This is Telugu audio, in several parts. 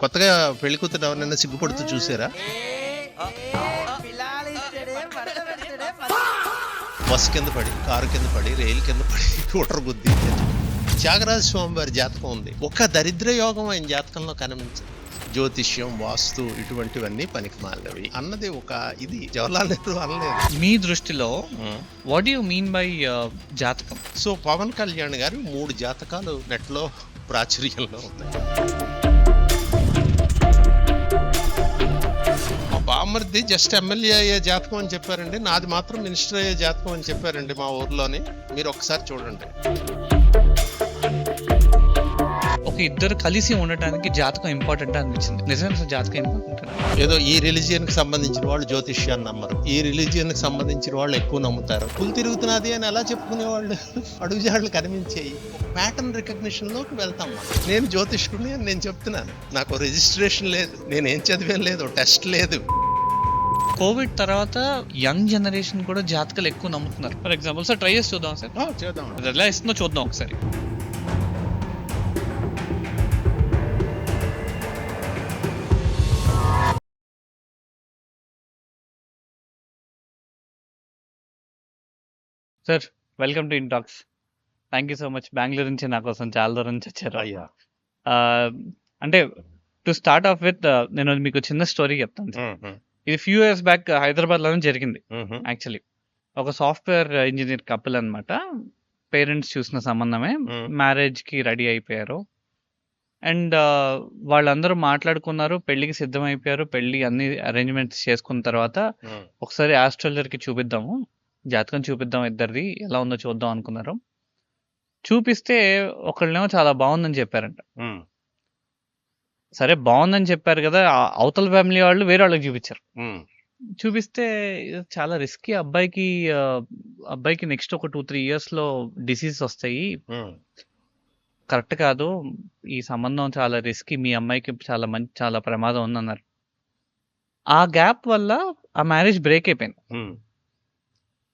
కొత్తగా పెళ్లి కూతురు ఎవరైనా సిగ్గుపడుతూ చూసారా? బస్సు కింద పడి, కారు కింద పడి, రైలు కింద పడి, స్కూటర్ గుద్ది. త్యాగరాజ స్వామి వారి జాతకం ఉంది. ఒక దరిద్ర యోగం ఆయన జాతకంలో కనిపించదు. జ్యోతిష్యం, వాస్తు ఇటువంటివన్నీ పనికి మాలినవి అన్నది ఒక ఇది జవహర్లాల్ నెహ్రూ అనలేదు. మీ దృష్టిలో వాట్ యు మీన్ బై జాతకం? సో పవన్ కళ్యాణ్ గారు 3 జాతకాలు నెట్లో ప్రాచుర్యంలో ఉన్నాయి. మా బామ్మర్ది జస్ట్ ఎమ్మెల్యే అయ్యే జాతకం అని చెప్పారండి, నాది మాత్రం మినిస్టర్ అయ్యే జాతకం అని చెప్పారండి మా ఊర్లోని. మీరు ఒకసారి చూడండి. ఒక ఇద్దరు కలిసి ఉండటానికి జాతకం ఇంపార్టెంట్ అనిపించింది. నిజంగా అసలు జాతకం ఇంపార్టెంట్? ఏదో ఈ రిలీజియన్ కి సంబంధించిన వాళ్ళు జ్యోతిష్యాన్ని నమ్మరు, ఈ రిలీజియన్ కి సంబంధించిన వాళ్ళు ఎక్కువ నమ్ముతారు. పుల్ తిరుగుతున్నది అని ఎలా చెప్పుకునేవాళ్ళు అడుగుజాడలు కనిపించేయి. ప్యాటర్న్ రికగ్నిషన్ లోకి వెళ్తాం. నేను జ్యోతిష్కుడిని అని నేను చెప్తున్నాను. నాకు రిజిస్ట్రేషన్ లేదు, నేనేం చదివాను లేదు, టెస్ట్ లేదు. కోవిడ్ తర్వాత యంగ్ జనరేషన్ కూడా జాతకాలు ఎక్కువ నమ్ముతున్నారు. ఫర్ ఎగ్జాంపుల్ సార్ ట్రై చేసి చూద్దాం సార్. చేద్దాం. అది ఎలా ఇస్తుందో చూద్దాం ఒకసారి. Sir welcome to in talks. Thank you so much. Bengaluru నుంచి నా కోసం చాలా దూరం నుంచి వచ్చారు. అయ్యా, అంటే టు స్టార్ట్ ఆఫ్ విత్ నేను మీకు చిన్న స్టోరీ చెప్తాను సార్. ఇది ఫ్యూ ఇయర్స్ బ్యాక్ హైదరాబాద్ లోనే జరిగింది. యాక్చువల్లీ ఒక సాఫ్ట్వేర్ ఇంజనీర్ కపుల్ అన్నమాట. పేరెంట్స్ చూసిన సంబంధమే, మ్యారేజ్ కి రెడీ అయిపోయారు. అండ్ వాళ్ళందరూ మాట్లాడుకున్నారు, పెళ్లికి సిద్ధమైపోయారు. పెళ్లి అన్ని అరేంజ్మెంట్స్ చేసుకున్న తర్వాత ఒకసారి ఆస్ట్రాలజర్ కి చూపిద్దాము, జాతకం చూపిద్దాం, ఇద్దరిది ఎలా ఉందో చూద్దాం అనుకున్నారు. చూపిస్తే ఒకళ్ళేమో చాలా బాగుందని చెప్పారంట. సరే బాగుందని చెప్పారు కదా, అవతల ఫ్యామిలీ వాళ్ళు వేరే వాళ్ళకి చూపించారు. చూపిస్తే ఇది చాలా రిస్కీ, అబ్బాయికి నెక్స్ట్ ఒక 2-3 years లో డిసీజ్ వస్తాయి, కరెక్ట్ కాదు, ఈ సంబంధం చాలా రిస్కీ, మీ అమ్మాయికి చాలా ప్రమాదం ఉందన్నారు. ఆ గ్యాప్ వల్ల ఆ మ్యారేజ్ బ్రేక్ అయిపోయింది.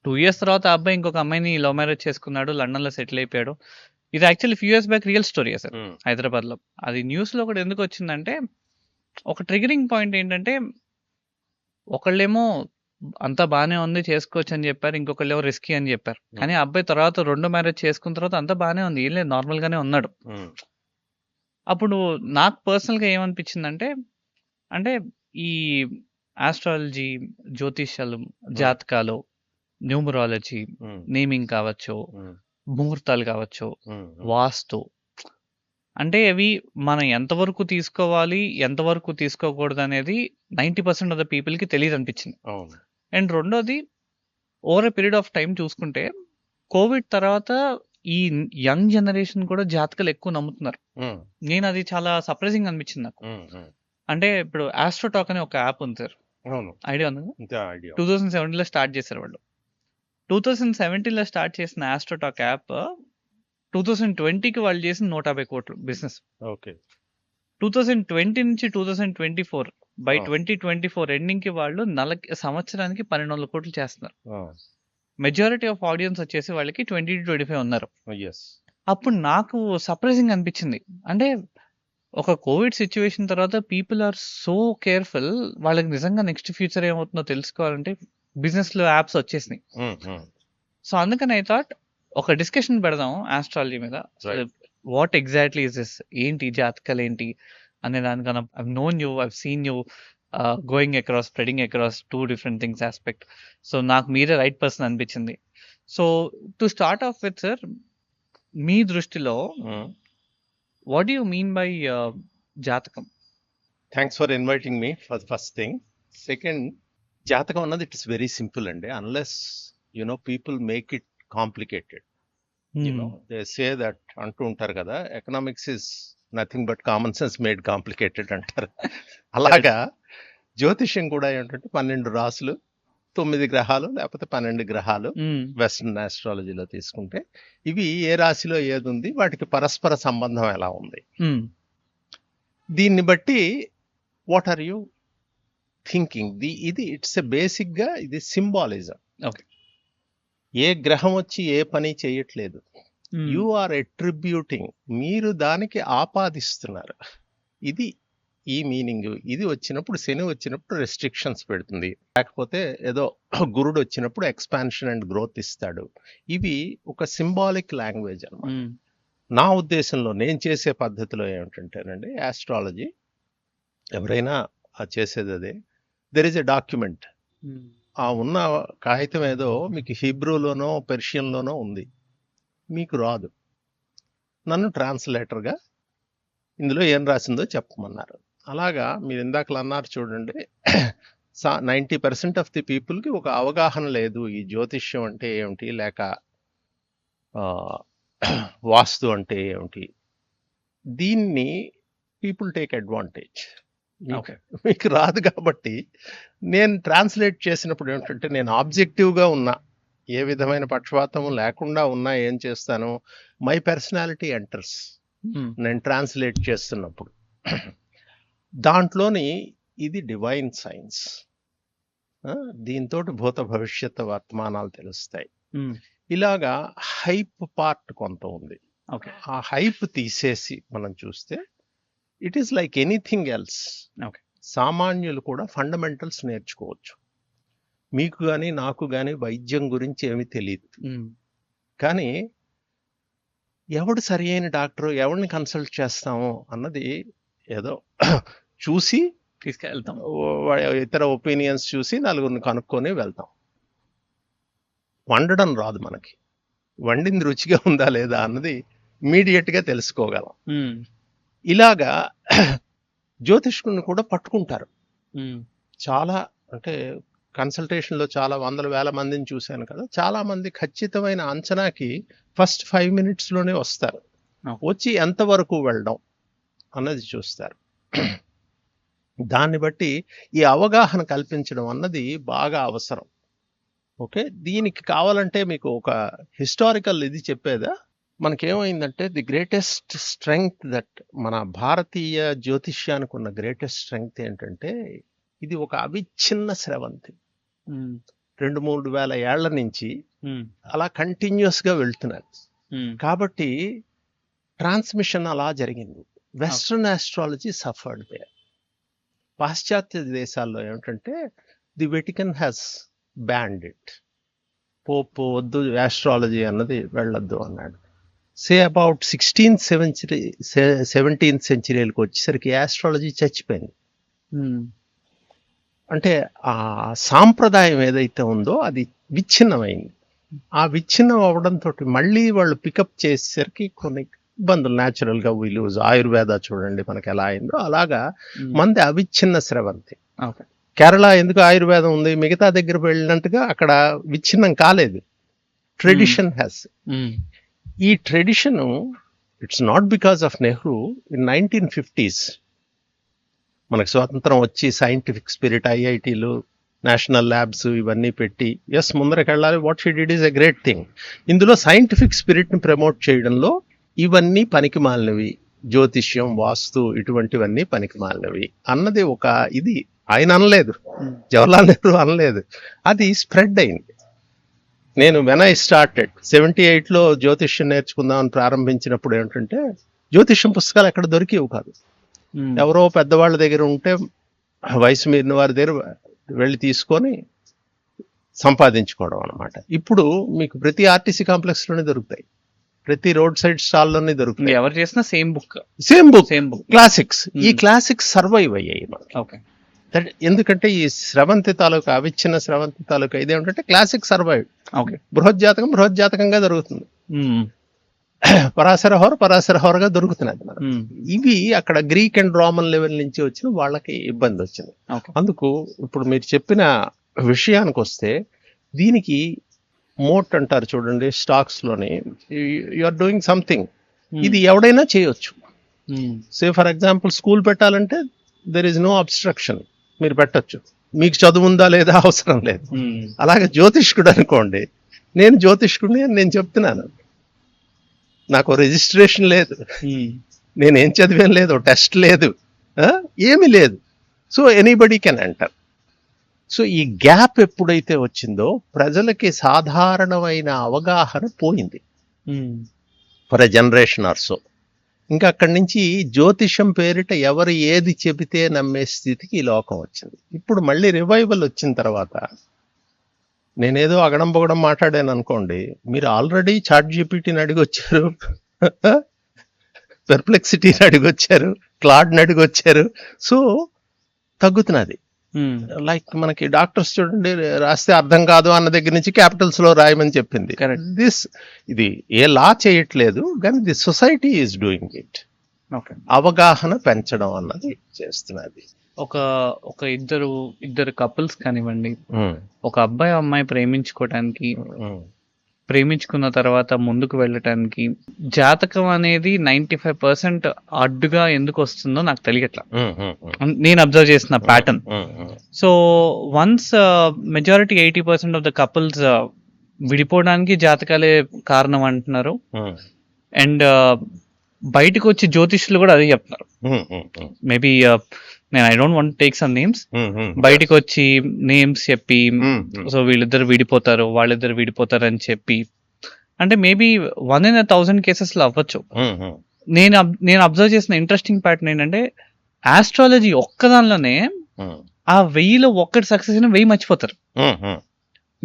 2 years తర్వాత ఆ అబ్బాయి ఇంకొక అమ్మాయిని లవ్ మ్యారేజ్ చేసుకున్నాడు, లండన్ లో సెటిల్ అయిపోయాడు. ఇది actually few years back real story sir, Hyderabad లో. అది న్యూస్ లో కూడా ఎందుకు వచ్చిందంటే, ఒక ట్రిగరింగ్ పాయింట్ ఏంటంటే, ఒకళ్ళేమో అంతా బానే ఉంది చేసుకోవచ్చు అని చెప్పారు, ఇంకొకళ్ళేమో రిస్కీ అని చెప్పారు. కానీ ఆ అబ్బాయి తర్వాత 2 మ్యారేజ్ చేసుకున్న తర్వాత అంతా బానే ఉంది, ఏం లేదు, నార్మల్ గానే ఉన్నాడు. అప్పుడు నాకు పర్సనల్ గా ఏమనిపించిందంటే, అంటే ఈ ఆస్ట్రాలజీ, జ్యోతిష్యాలు, జాతకాలు, న్యూమరాలజీ, నేమింగ్ కావచ్చు, ముహూర్తాలు కావచ్చు, వాస్తు, అంటే అవి మనం ఎంతవరకు తీసుకోవాలి, ఎంతవరకు తీసుకోకూడదు అనేది 90% ఆఫ్ ద పీపుల్ కి తెలియదు అనిపించింది. అండ్ రెండోది, over a period of time చూసుకుంటే కోవిడ్ తర్వాత ఈ యంగ్ జనరేషన్ కూడా జాతకాలు ఎక్కువ నమ్ముతున్నారు. నేను అది చాలా సర్ప్రైజింగ్ అనిపించింది నాకు. అంటే ఇప్పుడు ఆస్ట్రోటాక్ అనే ఒక యాప్ ఉంది సార్, ఐడియా ఉంది? 2017 లో స్టార్ట్ చేశారు వాళ్ళు. 2017 లో స్టార్ట్ చేసిన ఆస్ట్రోటాక్ యాప్ 2020కి వాళ్ళు చేసిన 150 కోట్లు బిజినెస్. 2020 నుంచి 2024 బై 2024 ఎండింగ్ కి వాళ్ళు సంవత్సరానికి 1200 కోట్లు చేస్తున్నారు. మెజారిటీ ఆఫ్ ఆడియన్స్ వచ్చేసి వాళ్ళకి 20-25 ఉన్నారు. అప్పుడు నాకు సర్ప్రైజింగ్ అనిపించింది. అంటే ఒక కోవిడ్ సిచ్యువేషన్ తర్వాత పీపుల్ ఆర్ సో కేర్ఫుల్, వాళ్ళకి నిజంగా నెక్స్ట్ ఫ్యూచర్ ఏమవుతుందో తెలుసుకోవాలంటే బిజినెస్ లో యాప్స్ వచ్చేసినాయి. సో అందుకని ఐ థాట్ ఒక డిస్కషన్ పెడదాం ఆస్ట్రాలజీ మీద. వాట్ ఎగ్జాక్ట్లీ ఇస్ దిస్, ఏంటి జాతకాలు ఏంటి అనే దానికన్నా, I've known you, I've seen you going across, spreading across 2 different things aspect. So నాకు మీరే రైట్ పర్సన్ అనిపించింది. So to start off with sir, మీ దృష్టిలో వాట్ యు మీన్ బై జాతకం? Thanks for inviting me for first thing. Second, జాతకం అన్నది ఇట్స్ వెరీ సింపుల్ అండి, unless people make it complicated. They say that అంటూ ఉంటారు కదా, economics is nothing but common sense made complicated అంటారు. అలాగా జ్యోతిష్యం కూడా ఏంటంటే 12 రాసులు, 9 గ్రహాలు, లేకపోతే 12 గ్రహాలు వెస్టర్న్ ఆస్ట్రాలజీలో తీసుకుంటే, ఇవి ఏ రాశిలో ఏది ఉంది, వాటికి పరస్పర సంబంధం ఎలా ఉంది, దీన్ని బట్టి వాట్ ఆర్ యూ థింకింగ్, ఇది ఇట్స్ ఎ బేసిక్ గా ఇది సింబాలిజం. ఏ గ్రహం వచ్చి ఏ పని చేయట్లేదు, యు ఆర్ అట్రిబ్యూటింగ్, మీరు దానికి ఆపాదిస్తున్నారు. ఇది ఈ మీనింగ్, ఇది వచ్చినప్పుడు శని వచ్చినప్పుడు రెస్ట్రిక్షన్స్ పెడుతుంది, లేకపోతే ఏదో గురుడు వచ్చినప్పుడు ఎక్స్పాన్షన్ అండ్ గ్రోత్ ఇస్తాడు. ఇవి ఒక సింబాలిక్ లాంగ్వేజ్ అన్నమాట. నా ఉద్దేశంలో నేను చేసే పద్ధతిలో ఏమిటంటేనండి, ఆస్ట్రాలజీ ఎవరైనా చేసేది అదే. There is a document. ఆ ఉన్న కాగితం ఏదో మీకు హీబ్రూలోనో పెర్షియన్లోనో ఉంది, మీకు రాదు. నన్ను ట్రాన్స్లేటర్గా ఇందులో ఏం రాసిందో చెప్పమన్నారు. అలాగా మీరు ఇందాకలు అన్నారు చూడండి, 90% ఆఫ్ ది పీపుల్కి ఒక అవగాహన లేదు ఈ జ్యోతిష్యం అంటే ఏమిటి, లేక వాస్తు అంటే ఏమిటి. దీన్ని పీపుల్ టేక్ అడ్వాంటేజ్. మీకు రాదు కాబట్టి నేను ట్రాన్స్లేట్ చేసినప్పుడు ఏమిటంటే, నేను ఆబ్జెక్టివ్గా ఉన్నా, ఏ విధమైన పక్షపాతం లేకుండా ఉన్నా ఏం చేస్తాను, మై పర్సనాలిటీ ఎంటర్స్ నేను ట్రాన్స్లేట్ చేస్తున్నప్పుడు. దాంట్లోని ఇది డివైన్ సైన్స్, దీంతో భూత భవిష్యత్ వర్తమానాలు తెలుస్తాయి. ఇలాగా హైప్ పార్ట్ కొంత ఉంది. ఆ హైప్ తీసేసి మనం చూస్తే it is like anything else. సామాన్యులు కూడా ఫండమెంటల్స్ నేర్చుకోవచ్చు. మీకు కానీ నాకు కానీ వైద్యం గురించి ఏమీ తెలియదు, కానీ ఎవడు సరి అయిన డాక్టరు, ఎవరిని కన్సల్ట్ చేస్తాము అన్నది ఏదో చూసి తీసుకెళ్తాం, ఇతర ఒపీనియన్స్ చూసి నలుగురిని కనుక్కొని వెళ్తాం. వండడం రాదు మనకి, వండింది రుచిగా ఉందా లేదా అన్నది ఇమీడియట్గా తెలుసుకోగలం. ఇలాగా జ్యోతిష్కుని కూడా పట్టుకుంటారు. చాలా అంటే కన్సల్టేషన్లో చాలా వందల వేల మందిని చూశాను కదా, చాలా మంది ఖచ్చితమైన అంచనాకి ఫస్ట్ 5 minutesలోనే వస్తారు. వచ్చి ఎంతవరకు వెళ్ళడం అన్నది చూస్తారు. దాన్ని బట్టి ఈ అవగాహన కల్పించడం అన్నది బాగా అవసరం. ఓకే, దీనికి కావాలంటే మీకు ఒక హిస్టారికల్ ఇది చెప్పేదా. మనకేమైందంటే ది గ్రేటెస్ట్ స్ట్రెంగ్త్ దట్ మన భారతీయ జ్యోతిష్యానికి ఉన్న గ్రేటెస్ట్ స్ట్రెంగ్త్ ఏంటంటే, ఇది ఒక అవిచ్ఛిన్న స్రవంతి. 2-3 వేల ఏళ్ల నుంచి అలా కంటిన్యూస్గా వెళ్తున్నారు. కాబట్టి ట్రాన్స్మిషన్ అలా జరిగింది. Western astrology suffered they. పాశ్చాత్య దేశాల్లో ఏమిటంటే the Vatican has band it. Pope వద్దు ఆస్ట్రాలజీ అన్నది వెళ్ళొద్దు అన్నాడు. Say about 16th century 17th centuryలకు వచ్చేసరికి ఆస్ట్రాలజీ చచ్చిపోయింది. అంటే ఆ సాంప్రదాయం ఏదైతే ఉందో అది విచ్ఛిన్నమైంది. ఆ విచ్ఛిన్నం అవడంతో మళ్ళీ వాళ్ళు పికప్ చేసేసరికి కొన్ని ఇబ్బందులు న్యాచురల్గా వి లూజ్. ఆయుర్వేద చూడండి మనకి ఎలా అయిందో అలాగా మంది అవిచ్ఛిన్న స్రవంతి. కేరళ ఎందుకు ఆయుర్వేదం ఉంది, మిగతా దగ్గర వెళ్ళినట్టుగా అక్కడ విచ్ఛిన్నం కాలేదు. Tradition has. ఈ tradition it's not because of Nehru. In 1950s మనకు స్వాతంత్రం వచ్చి సైంటిఫిక్ స్పిరిట్, ఐఐటీలు, నేషనల్ ల్యాబ్స్ ఇవన్నీ పెట్టి ముందరకు వెళ్ళాలి. What she did is a great thing. ఇందులో సైంటిఫిక్ స్పిరిట్ని ప్రమోట్ చేయడంలో ఇవన్నీ పనికి మాలినవి, జ్యోతిష్యం, వాస్తు ఇటువంటివన్నీ పనికి మాలినవి అన్నది ఒక ఇది. ఆయన అనలేదు, జవహర్లాల్ నెహ్రూ అనలేదు, అది స్ప్రెడ్ అయింది. నేను వెన్ ఐ స్టార్టెడ్ 78లో జ్యోతిష్యం నేర్చుకుందామని ప్రారంభించినప్పుడు ఏంటంటే, జ్యోతిష్యం పుస్తకాలు ఎక్కడ దొరికేవి కాదు. ఎవరో పెద్దవాళ్ళ దగ్గర ఉంటే వయసు మీరిన వారి దగ్గర వెళ్ళి తీసుకొని సంపాదించుకోవడం అనమాట. ఇప్పుడు మీకు ప్రతి ఆర్టీసీ కాంప్లెక్స్లోనే దొరుకుతాయి, ప్రతి రోడ్ సైడ్ స్టాల్లోనే దొరుకుతాయి. ఎవరు చేసిన సేమ్ బుక్ క్లాసిక్స్. ఈ క్లాసిక్స్ సర్వైవ్ అయ్యాయి మనకి. ఎందుకంటే ఈ స్రవంతి తాలూకా, అవిచ్ఛిన్న స్రవంతి తాలూకా ఇదేమిటంటే క్లాసిక్ సర్వైవ్. బృహజ్జాతకంగా దొరుకుతుంది, పరాశరహోరగా దొరుకుతున్నది. ఇవి అక్కడ గ్రీక్ అండ్ రోమన్ లెవెల్ నుంచి వచ్చిన వాళ్ళకి ఇబ్బంది వచ్చింది. అందుకు ఇప్పుడు మీరు చెప్పిన విషయానికి వస్తే, దీనికి మోట్ అంటారు చూడండి స్టాక్స్ లోని, యు ఆర్ డూయింగ్ సంథింగ్. ఇది ఎవడైనా చేయొచ్చు. సే ఫర్ ఎగ్జాంపుల్ స్కూల్ పెట్టాలంటే దెర్ ఇస్ నో అబ్స్ట్రక్షన్, మీరు పెట్టచ్చు. మీకు చదువు ఉందా లేదా అవసరం లేదు. అలాగే జ్యోతిష్కుడు అనుకోండి, నేను జ్యోతిష్కుడిని అని నేను చెప్తున్నాను, నాకు రిజిస్ట్రేషన్ లేదు, నేనేం చదివాను లేదు, టెస్ట్ లేదు, ఏమీ లేదు. So anybody can enter. So ఈ గ్యాప్ ఎప్పుడైతే వచ్చిందో ప్రజలకి సాధారణమైన అవగాహన పోయింది for a generation or so. ఇంకా అక్కడి నుంచి జ్యోతిషం పేరిట ఎవరు ఏది చెబితే నమ్మే స్థితికి ఈ లోకం వచ్చింది. ఇప్పుడు మళ్ళీ రివైవల్ వచ్చిన తర్వాత నేనేదో అగడం పొగడం మాట్లాడాను అనుకోండి, మీరు ఆల్రెడీ చాట్ జీపీటీని అడిగొచ్చారు, పెర్ప్లెక్సిటీని అడిగొచ్చారు, క్లాడ్ని అడిగొచ్చారు. సో తగ్గుతున్నది. లైక్ మనకి డాక్టర్స్ చూడండి, రాస్తే అర్థం కాదు అన్న దగ్గర నుంచి క్యాపిటల్స్ లో రాయమని చెప్పింది. ఇది ఏ లా చేయట్లేదు, కానీ the society is doing it. అవగాహన పెంచడం అన్నది చేస్తున్నది. ఒక ఇద్దరు కపుల్స్ కానివ్వండి, ఒక అబ్బాయి అమ్మాయి ప్రేమించుకున్న తర్వాత ముందుకు వెళ్ళటానికి జాతకం అనేది 95% అడ్డుగా ఎందుకు వస్తుందో నాకు తెలియట్లా. నేను అబ్జర్వ్ చేసిన pattern. So once majority 80% of the couples విడిపోవడానికి జాతకాలే కారణం అంటున్నారు. అండ్ బయటకు వచ్చి జ్యోతిష్యులు కూడా అదే చెప్తున్నారు. మేబీ నేను I don't want take some names. బయటకు వచ్చి నేమ్స్ చెప్పి సో వాళ్ళిద్దరు విడిపోతారు అని చెప్పి, అంటే మేబీ 1 in 1000 కేసెస్ లో అవ్వచ్చు. నేను అబ్జర్వ్ చేసిన ఇంట్రెస్టింగ్ ప్యాటర్న్ ఏంటంటే, ఆస్ట్రాలజీ ఒక్కదానిలోనే ఆ 1000లో ఒక్కటి సక్సెస్ అయినా 1000 మర్చిపోతారు.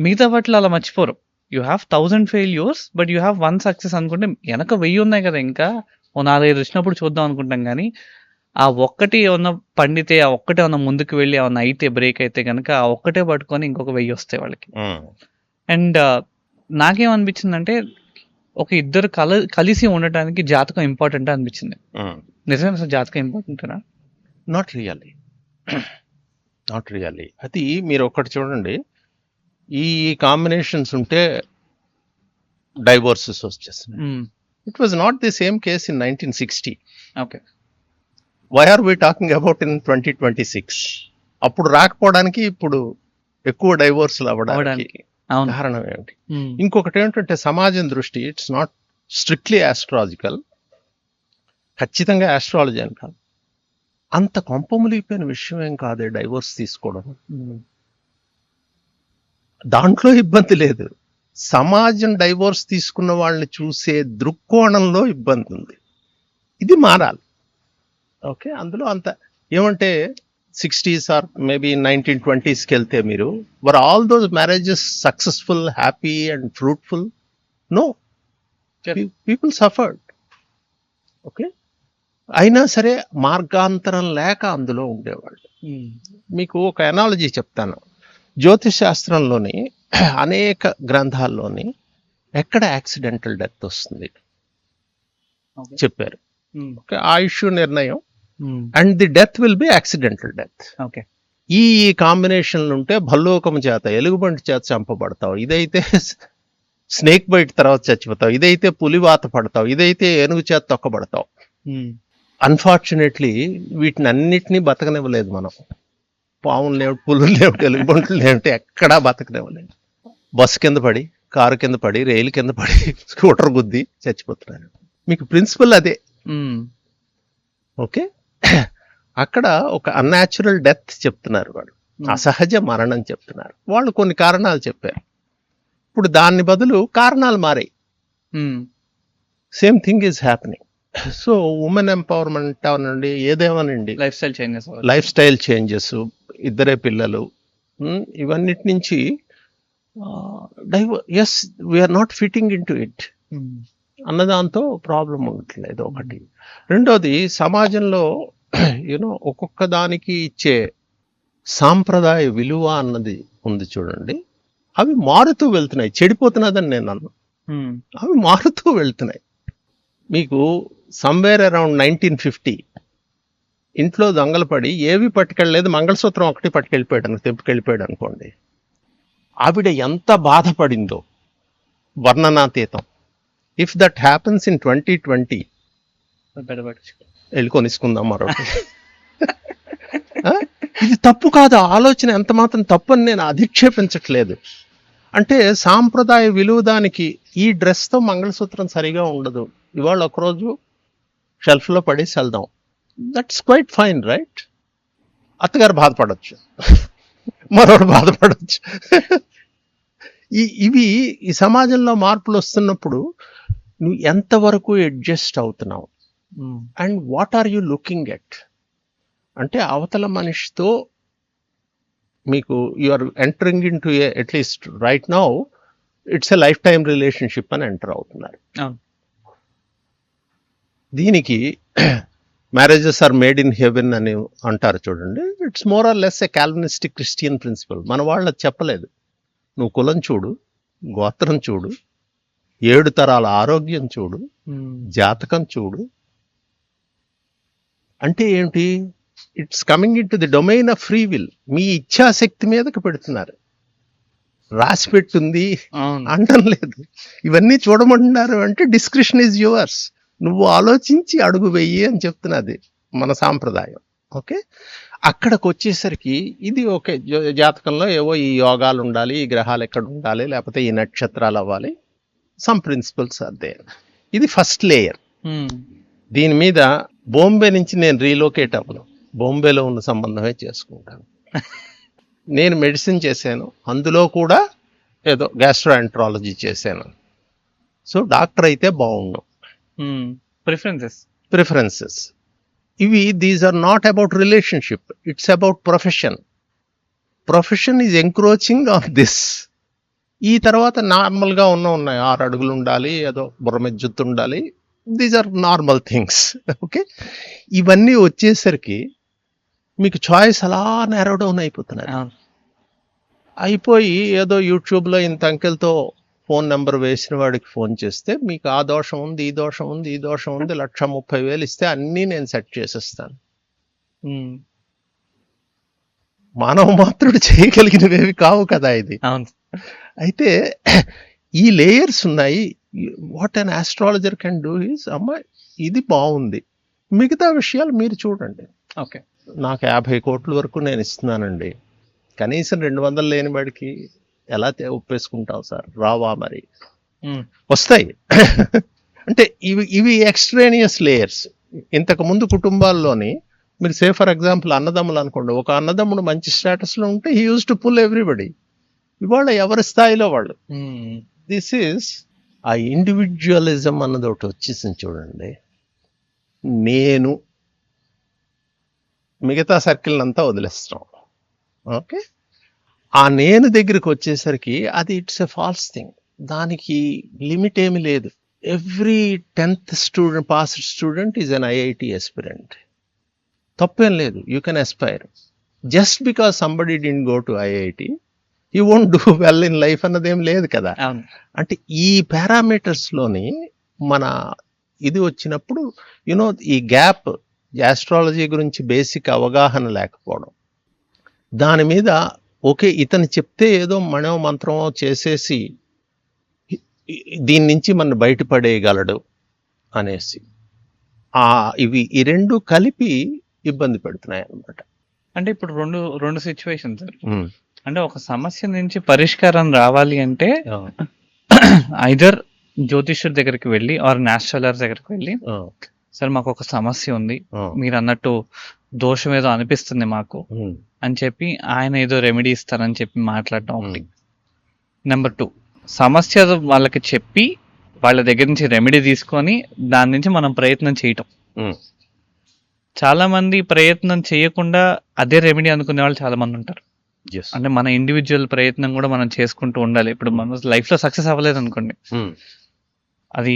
మిగతా వాటిలో అలా మర్చిపోరు. You have 1000 failures but you have 1 success అనుకుంటే వెనక 1000 ఉన్నాయి కదా, ఇంకా 4-5 వచ్చినప్పుడు చూద్దాం అనుకుంటాం. కానీ ఆ ఒక్కటి ఏమన్నా పండితే, ఆ ఒక్కటే ఏమన్నా ముందుకు వెళ్ళి ఏమన్నా అయితే, బ్రేక్ అయితే కనుక ఆ ఒక్కటే పట్టుకొని ఇంకొక 1000 వస్తాయి వాళ్ళకి. అండ్ నాకేమనిపించిందంటే, ఒక ఇద్దరు కలిసి ఉండటానికి జాతకం ఇంపార్టెంట్ అనిపించింది. నిజంగా అసలు జాతకం ఇంపార్టెంటా? Not really. అది మీరు ఒక్కటి చూడండి, ఈ కాంబినేషన్స్ ఉంటే డైవోర్సెస్ వచ్చేస్తున్నాయి. It was not the same case in 1960. Okay, why are we talking about in 2026? అప్పుడు రాకపోవడానికి ఇప్పుడు ఎక్కువ డైవోర్స్లు అవ్వడానికి కారణం ఏమిటి? ఇంకొకటి ఏంటంటే, సమాజం దృష్టి, ఇట్స్ నాట్ స్ట్రిక్ట్లీ ఆస్ట్రాలజికల్, ఖచ్చితంగా ఆస్ట్రాలజీ అని కాదు, అంత కొంపములిపోయిన విషయం ఏం కాదే డైవోర్స్ తీసుకోవడం. దాంట్లో ఇబ్బంది లేదు. సమాజం డైవోర్స్ తీసుకున్న వాళ్ళని చూసే దృక్కోణంలో ఇబ్బంది ఉంది. ఇది మారాలి. ఓకే, అందులో అంత ఏమంటే 60s ఆర్ మేబీ 1920sకి వెళ్తే మీరు were all those marriages successful, happy and fruitful? No, people suffered. Okay, అయినా సరే మార్గాంతరం లేక అందులో ఉండేవాళ్ళు. మీకు ఒక ఎనాలజీ చెప్తాను. జ్యోతిష్ శాస్త్రంలోని అనేక గ్రంథాల్లోని ఎక్కడ యాక్సిడెంటల్ డెత్ వస్తుంది చెప్పారు. ఆయుష్ నిర్ణయం and the death will be accidental death. ఈ కాంబినేషన్లు ఉంటే భల్లోకము చేత, ఎలుగుబంటి చేత చంపబడతావు, ఇదైతే స్నేక్ బైట్ తర్వాత చచ్చిపోతావు, ఇదైతే పులివాత పడతావు, ఇదైతే ఏనుగు చేత తొక్కబడతావు. అన్ఫార్చునేట్లీ వీటిని అన్నిటినీ బతకనివ్వలేదు మనం. పాములు లేవుటి, పులులు లేవుటి, ఎలుగుబంట్లు లేవుటి, ఎక్కడా బతకనివ్వలేదు. బస్సు కింద పడి, కారు కింద పడి, రైలు కింద పడి, స్కూటర్ గుద్ది చచ్చిపోతున్నారు. మీకు ప్రిన్సిపల్ అదే. ఓకే, అక్కడ ఒక అన్యాచురల్ డెత్ చెప్తున్నారు, వాళ్ళు అసహజ మరణం చెప్తున్నారు. వాళ్ళు కొన్ని కారణాలు చెప్పారు. ఇప్పుడు దాని బదులు కారణాలు మారాయి. Same thing is happening. So women empowerment అవనండి, ఏదేమోనండి, లైఫ్ స్టైల్ చేంజెస్, ఇద్దరే పిల్లలు, ఇవన్నిటి నుంచి as we're not fitting in to it అన్నదాంతో ప్రాబ్లం ఉండట్లేదు ఒకటి. రెండోది, సమాజంలో యూనో ఒక్కొక్క దానికి ఇచ్చే సాంప్రదాయ విలువ అన్నది ఉంది చూడండి, అవి మారుతూ వెళ్తున్నాయి. చెడిపోతున్నదని నేను అన్నా, అవి మారుతూ వెళ్తున్నాయి. మీకు సమ్వేర్ అరౌండ్ 1950 ఇంట్లో దొంగలు పడి ఏవి పట్టుకెళ్ళలేదు, మంగళసూత్రం ఒకటి పట్టుకెళ్ళిపోయాడు, తెంపుకెళ్ళిపోయాడు అనుకోండి, ఆవిడ ఎంత బాధపడిందో వర్ణనాతీతం. ఇఫ్ దట్ హ్యాపన్స్ ఇన్ 2020 వెళ్ళి కొనిసుకుందాం మరొకటి. ఇది తప్పు కాదు, ఆలోచన ఎంత మాత్రం తప్పు అని నేను అధిక్షేపించట్లేదు. అంటే సాంప్రదాయ విలువ దానికి, ఈ డ్రెస్తో మంగళసూత్రం సరిగా ఉండదు, ఇవాళ ఒకరోజు షెల్ఫ్లో పడేసి వెళ్దాం, దట్స్ క్వైట్ ఫైన్, రైట్? అత్తగారు బాధపడవచ్చు, మరొకటి బాధపడవచ్చు. ఇవి ఈ సమాజంలో మార్పులు వస్తున్నప్పుడు నువ్వు ఎంతవరకు అడ్జస్ట్ అవుతున్నావు, and what are you looking at అంటే అవతల మనిషితో మీకు you are entering into at least right now it's a lifetime relationship అని ఎంటర్ అవుతున్నారు. దీనికి marriages are made in heaven అని అంటారు చూడండి. It's more or less a Calvinistic Christian principle. మన వాళ్ళు అది చెప్పలేదు. నువ్వు కులం చూడు, గోత్రం చూడు, 7 తరాల ఆరోగ్యం చూడు, జాతకం చూడు. అంటే ఏంటి? It's coming in to the domain of free will. మీ ఇచ్ఛాశక్తి మీదకి పెడుతున్నారు. రాసి పెట్టుంది అంటం లేదు. ఇవన్నీ చూడమంటున్నారు అంటే డిస్క్రిప్షన్ ఈజ్ యువర్స్. నువ్వు ఆలోచించి అడుగు వెయ్యి అని చెప్తున్నది మన సాంప్రదాయం. ఓకే, అక్కడికి వచ్చేసరికి ఇది ఓకే, జాతకంలో ఏవో ఈ యోగాలు ఉండాలి, ఈ గ్రహాలు ఎక్కడ ఉండాలి, లేకపోతే ఈ నక్షత్రాలు అవ్వాలి, సమ్ ప్రిన్సిపల్స్ అదే. ఇది ఫస్ట్ లేయర్. దీని మీద బాంబే నుంచి నేను రీలోకేట్ అవ్వను, బాంబేలో ఉన్న సంబంధమే చేసుకుంటాను. నేను మెడిసిన్ చేశాను, అందులో కూడా ఏదో గ్యాస్ట్రోఎంట్రాలజీ చేశాను. సో డాక్టర్ అయితే బాగుండు. ప్రిఫరెన్సెస్ ఇవి. These are not about relationship, it's about profession is encroaching on this. ఈ తర్వాత నార్మల్గా ఉన్నాయి, 6 అడుగులు ఉండాలి, ఏదో బుర్రమెజ్జుత్తు ఉండాలి. These are normal things. Okay, ఇవన్నీ వచ్చేసరికి మీకు చాయిస్ అలా నేరో డౌన్ అయిపోతున్నారు. అయిపోయి ఏదో యూట్యూబ్లో ఇంత అంకెలతో ఫోన్ నెంబర్ వేసిన వాడికి ఫోన్ చేస్తే మీకు ఆ దోషం ఉంది, ఈ దోషం ఉంది, ఈ దోషం ఉంది, 1,30,000 ఇస్తే అన్నీ నేను సెట్ చేసేస్తాను. మానవ మాత్రుడు చేయగలిగినవేవి కావు కదా ఇది. అయితే ఈ లేయర్స్ ఉన్నాయి. What an astrologer can do is, అమ్మ ఇది బాగుంది, మిగతా విషయాలు మీరు చూడండి. ఓకే, నాకు 50 కోట్ల వరకు నేను ఇస్తున్నానండి, కనీసం 200 లేని వాడికి ఎలా ఒప్పేసుకుంటావు సార్? రావా? మరి వస్తాయి. అంటే ఇవి ఎక్స్ట్రేనియస్ లేయర్స్. ఇంతకు ముందు కుటుంబాల్లోని మీరు సే ఫర్ ఎగ్జాంపుల్ అన్నదమ్ములు అనుకోండి, ఒక అన్నదమ్ముడు మంచి స్టేటస్లో ఉంటే he use to pull everybody. ఇవాళ ఎవరి స్థాయిలో వాళ్ళు. దిస్ ఈజ్ ఆ ఇండివిజువలిజం అన్నది ఒకటి వచ్చేసింది చూడండి. నేను మిగతా సర్కిల్ అంతా వదిలేస్తాం. ఓకే, ఆ నేను దగ్గరికి వచ్చేసరికి అది ఇట్స్ ఎ ఫాల్స్ థింగ్. దానికి లిమిట్ ఏమి లేదు. Every 10th student, passed student is an IIT aspirant. తప్పేం లేదు, you can aspire. Just because somebody didn't go to IIT you won't do well in life అన్నదేం లేదు కదా. అంటే ఈ పారామీటర్స్లోని మన ఇది వచ్చినప్పుడు యునో ఈ గ్యాప్, ఆస్ట్రాలజీ గురించి బేసిక్ అవగాహన లేకపోవడం, దాని మీద ఓకే ఇతను చెప్తే ఏదో మనో మంత్రమో చేసేసి దీని నుంచి మనం బయటపడేయగలడు అనేసి ఇవి ఈ రెండు కలిపి ఇబ్బంది పెడుతున్నాయి అన్నమాట. అంటే ఇప్పుడు రెండు సిచ్యువేషన్స్. అంటే ఒక సమస్య నుంచి పరిష్కారం రావాలి అంటే ఐదర్ జ్యోతిష్యుడి దగ్గరికి వెళ్ళి ఆర్ ఆస్ట్రాలజర్ దగ్గరికి వెళ్ళి, సార్ మాకు ఒక సమస్య ఉంది, మీరు అన్నట్టు దోషం ఏదో అనిపిస్తుంది మాకు అని చెప్పి ఆయన ఏదో రెమెడీ ఇస్తారని చెప్పి మాట్లాడటం ఒకటి. నెంబర్ 2, సమస్య వాళ్ళకి చెప్పి వాళ్ళ దగ్గర నుంచి రెమెడీ తీసుకొని దాని నుంచి మనం ప్రయత్నం చేయటం. చాలా మంది ప్రయత్నం చేయకుండా అదే రెమెడీ అనుకునే వాళ్ళు చాలా మంది ఉంటారు. అంటే మన ఇండివిజువల్ ప్రయత్నం కూడా మనం చేసుకుంటూ ఉండాలి. ఇప్పుడు మన లైఫ్ లో సక్సెస్ అవ్వలేదు అనుకోండి, అది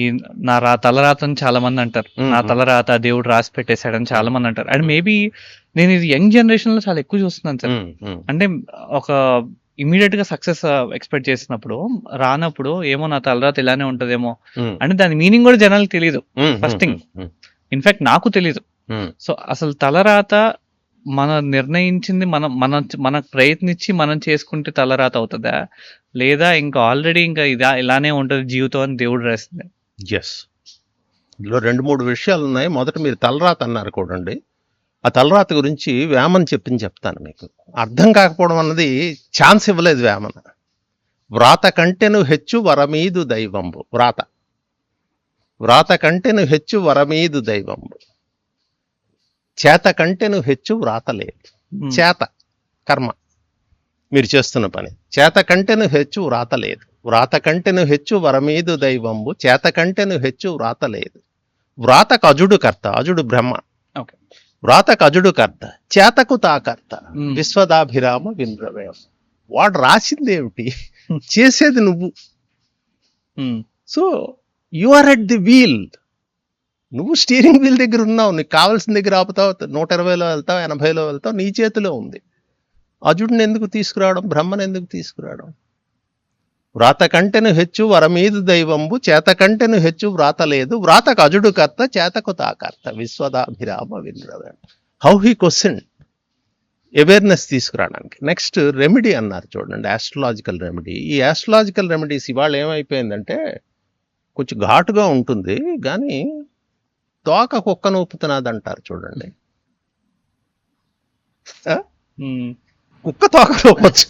నా తలరాతని చాలా మంది అంటారు, నా తలరాత దేవుడు రాసి పెట్టేశాడని చాలా మంది అంటారు. అండ్ మేబీ నేను ఇది యంగ్ జనరేషన్ లో చాలా ఎక్కువ చూస్తున్నాను సార్. అంటే ఒక ఇమీడియట్ గా సక్సెస్ ఎక్స్పెక్ట్ చేసినప్పుడు రానప్పుడు ఏమో నా తలరాత ఇలానే ఉంటదేమో అంటే దాని మీనింగ్ కూడా జనాలకు తెలియదు. ఫస్ట్ థింగ్, ఇన్ఫాక్ట్ నాకు తెలీదు. సో అసలు తలరాత మన నిర్ణయించింది మన ప్రయత్నించి మనం చేసుకుంటే తలరాత అవుతుందా, లేదా ఇంకా ఆల్రెడీ ఇంకా ఇలానే ఉంటుంది జీవితం అని దేవుడు రాసింది? ఎస్, ఇందులో 2-3 విషయాలు ఉన్నాయి. మొదట మీరు తలరాత అన్నారు చూడండి, ఆ తలరాత గురించి వేమన్ చెప్తాను మీకు. అర్థం కాకపోవడం అన్నది ఛాన్స్ ఇవ్వలేదు వేమన. వ్రాత కంటెను హెచ్చు వరమీదు దైవంబు. వ్రాత కంటెను హెచ్చు వరమీదు దైవంబు, చేత కంటెను హెచ్చు వ్రాత లేదు. చేత కర్మ, మీరు చేస్తున్న పని. చేత కంటెను హెచ్చు వ్రాత లేదు. వ్రాత కంటెను హెచ్చు వరమీదు దైవంబు, చేత కంటెను హెచ్చు వ్రాత లేదు. వ్రాతకు అజుడు కర్త, అజుడు బ్రహ్మ, ఓకే. వ్రాతకు అజుడు కర్త, చేతకు తాకర్త, విశ్వదాభిరామ వినురవేమ. వాడు రాసింది ఏమిటి, చేసేది నువ్వు. So you are at the wheel. నువ్వు స్టీరింగ్ వీల్ దగ్గర ఉన్నావు, నీకు కావాల్సిన దగ్గర ఆపుతావు, 120లో వెళ్తావు, 80లో వెళ్తావు, నీ చేతిలో ఉంది. అజుడిని ఎందుకు తీసుకురావడం, బ్రహ్మను ఎందుకు తీసుకురావడం? వ్రాత కంటెను హెచ్చు వరమీదు దైవంబు, చేత కంటెను హెచ్చు వ్రాత లేదు, వ్రాతకు అజుడు కర్త, చేతకు తాకర్త, విశ్వదాభిరామ వినురవేమ. హౌ హీ క్వశ్చన్ అవేర్నెస్ తీసుకురావడానికి. నెక్స్ట్ రెమెడీ అన్నారు చూడండి, ఆస్ట్రలాజికల్ రెమెడీ. ఈ ఆస్ట్రలాజికల్ రెమెడీస్ ఇవాళ ఏమైపోయిందంటే కొంచెం ఘాటుగా ఉంటుంది, కానీ తోక కుక్కను ఊపుతున్నది అంటారు చూడండి. కుక్క తోక ఊపచ్చు,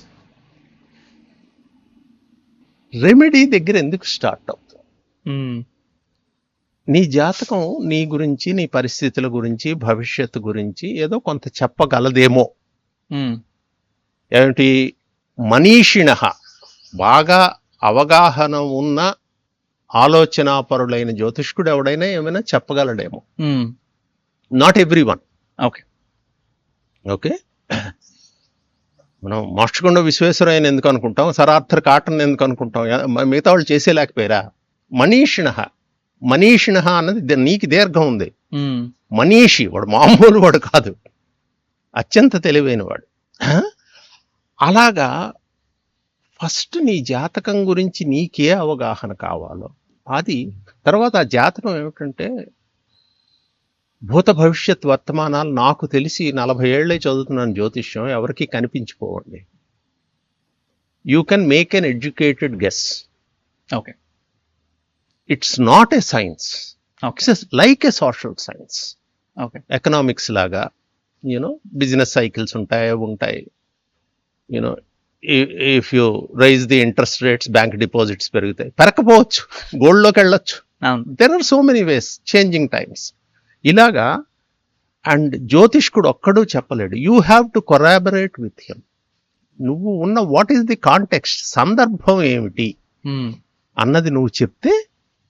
రెమెడీ దగ్గర ఎందుకు స్టార్ట్ అవుతుంది? నీ జాతకం నీ గురించి, నీ పరిస్థితుల గురించి, భవిష్యత్తు గురించి ఏదో కొంత చెప్పగలదేమో. ఏమిటి? మనీషిణ, బాగా అవగాహన ఉన్న ఆలోచనాపరులైన జ్యోతిష్కుడు ఎవడైనా ఏమైనా చెప్పగలడేమో. Not every one. Okay okay. మనం మోక్షగుండ విశ్వేశ్వరయ్యని ఎందుకు అనుకుంటాం, సర్ ఆర్థర్ కాటన్ ఎందుకు అనుకుంటాం, మిగతా వాళ్ళు చేసేలేకపోయారా? మనీషిణ, మనీషిణ అన్నది నీకు దీర్ఘం ఉంది. మనీషి వాడు మామూలు వాడు కాదు, అత్యంత తెలివైన వాడు. అలాగా ఫస్ట్ నీ జాతకం గురించి నీకే అవగాహన కావాలో అది. తర్వాత ఆ జాతకం ఏమిటంటే భూత భవిష్యత్ వర్తమానాలు నాకు తెలిసి 40 ఏళ్లే చదువుతున్నాను జ్యోతిష్యం, ఎవరికి కనిపించిపోవండి. You can make an educated guess. Okay. It's not a science, it's like a social science. Okay. Economics లాగా బిజినెస్ సైకిల్స్ ఉంటాయి. If you raise the interest rates, bank deposits పెరుగుతాయి, పెరగకపోవచ్చు, గోల్డ్లోకి వెళ్ళొచ్చు. There are so many ways, changing times. ఇలాగా. అండ్ జ్యోతిష్కుడు ఒక్కడూ చెప్పలేడు, you have to corroborate with him. నువ్వు ఉన్న వాట్ ఈస్ ది కాంటెక్స్ట్, సందర్భం ఏమిటి అన్నది నువ్వు చెప్తే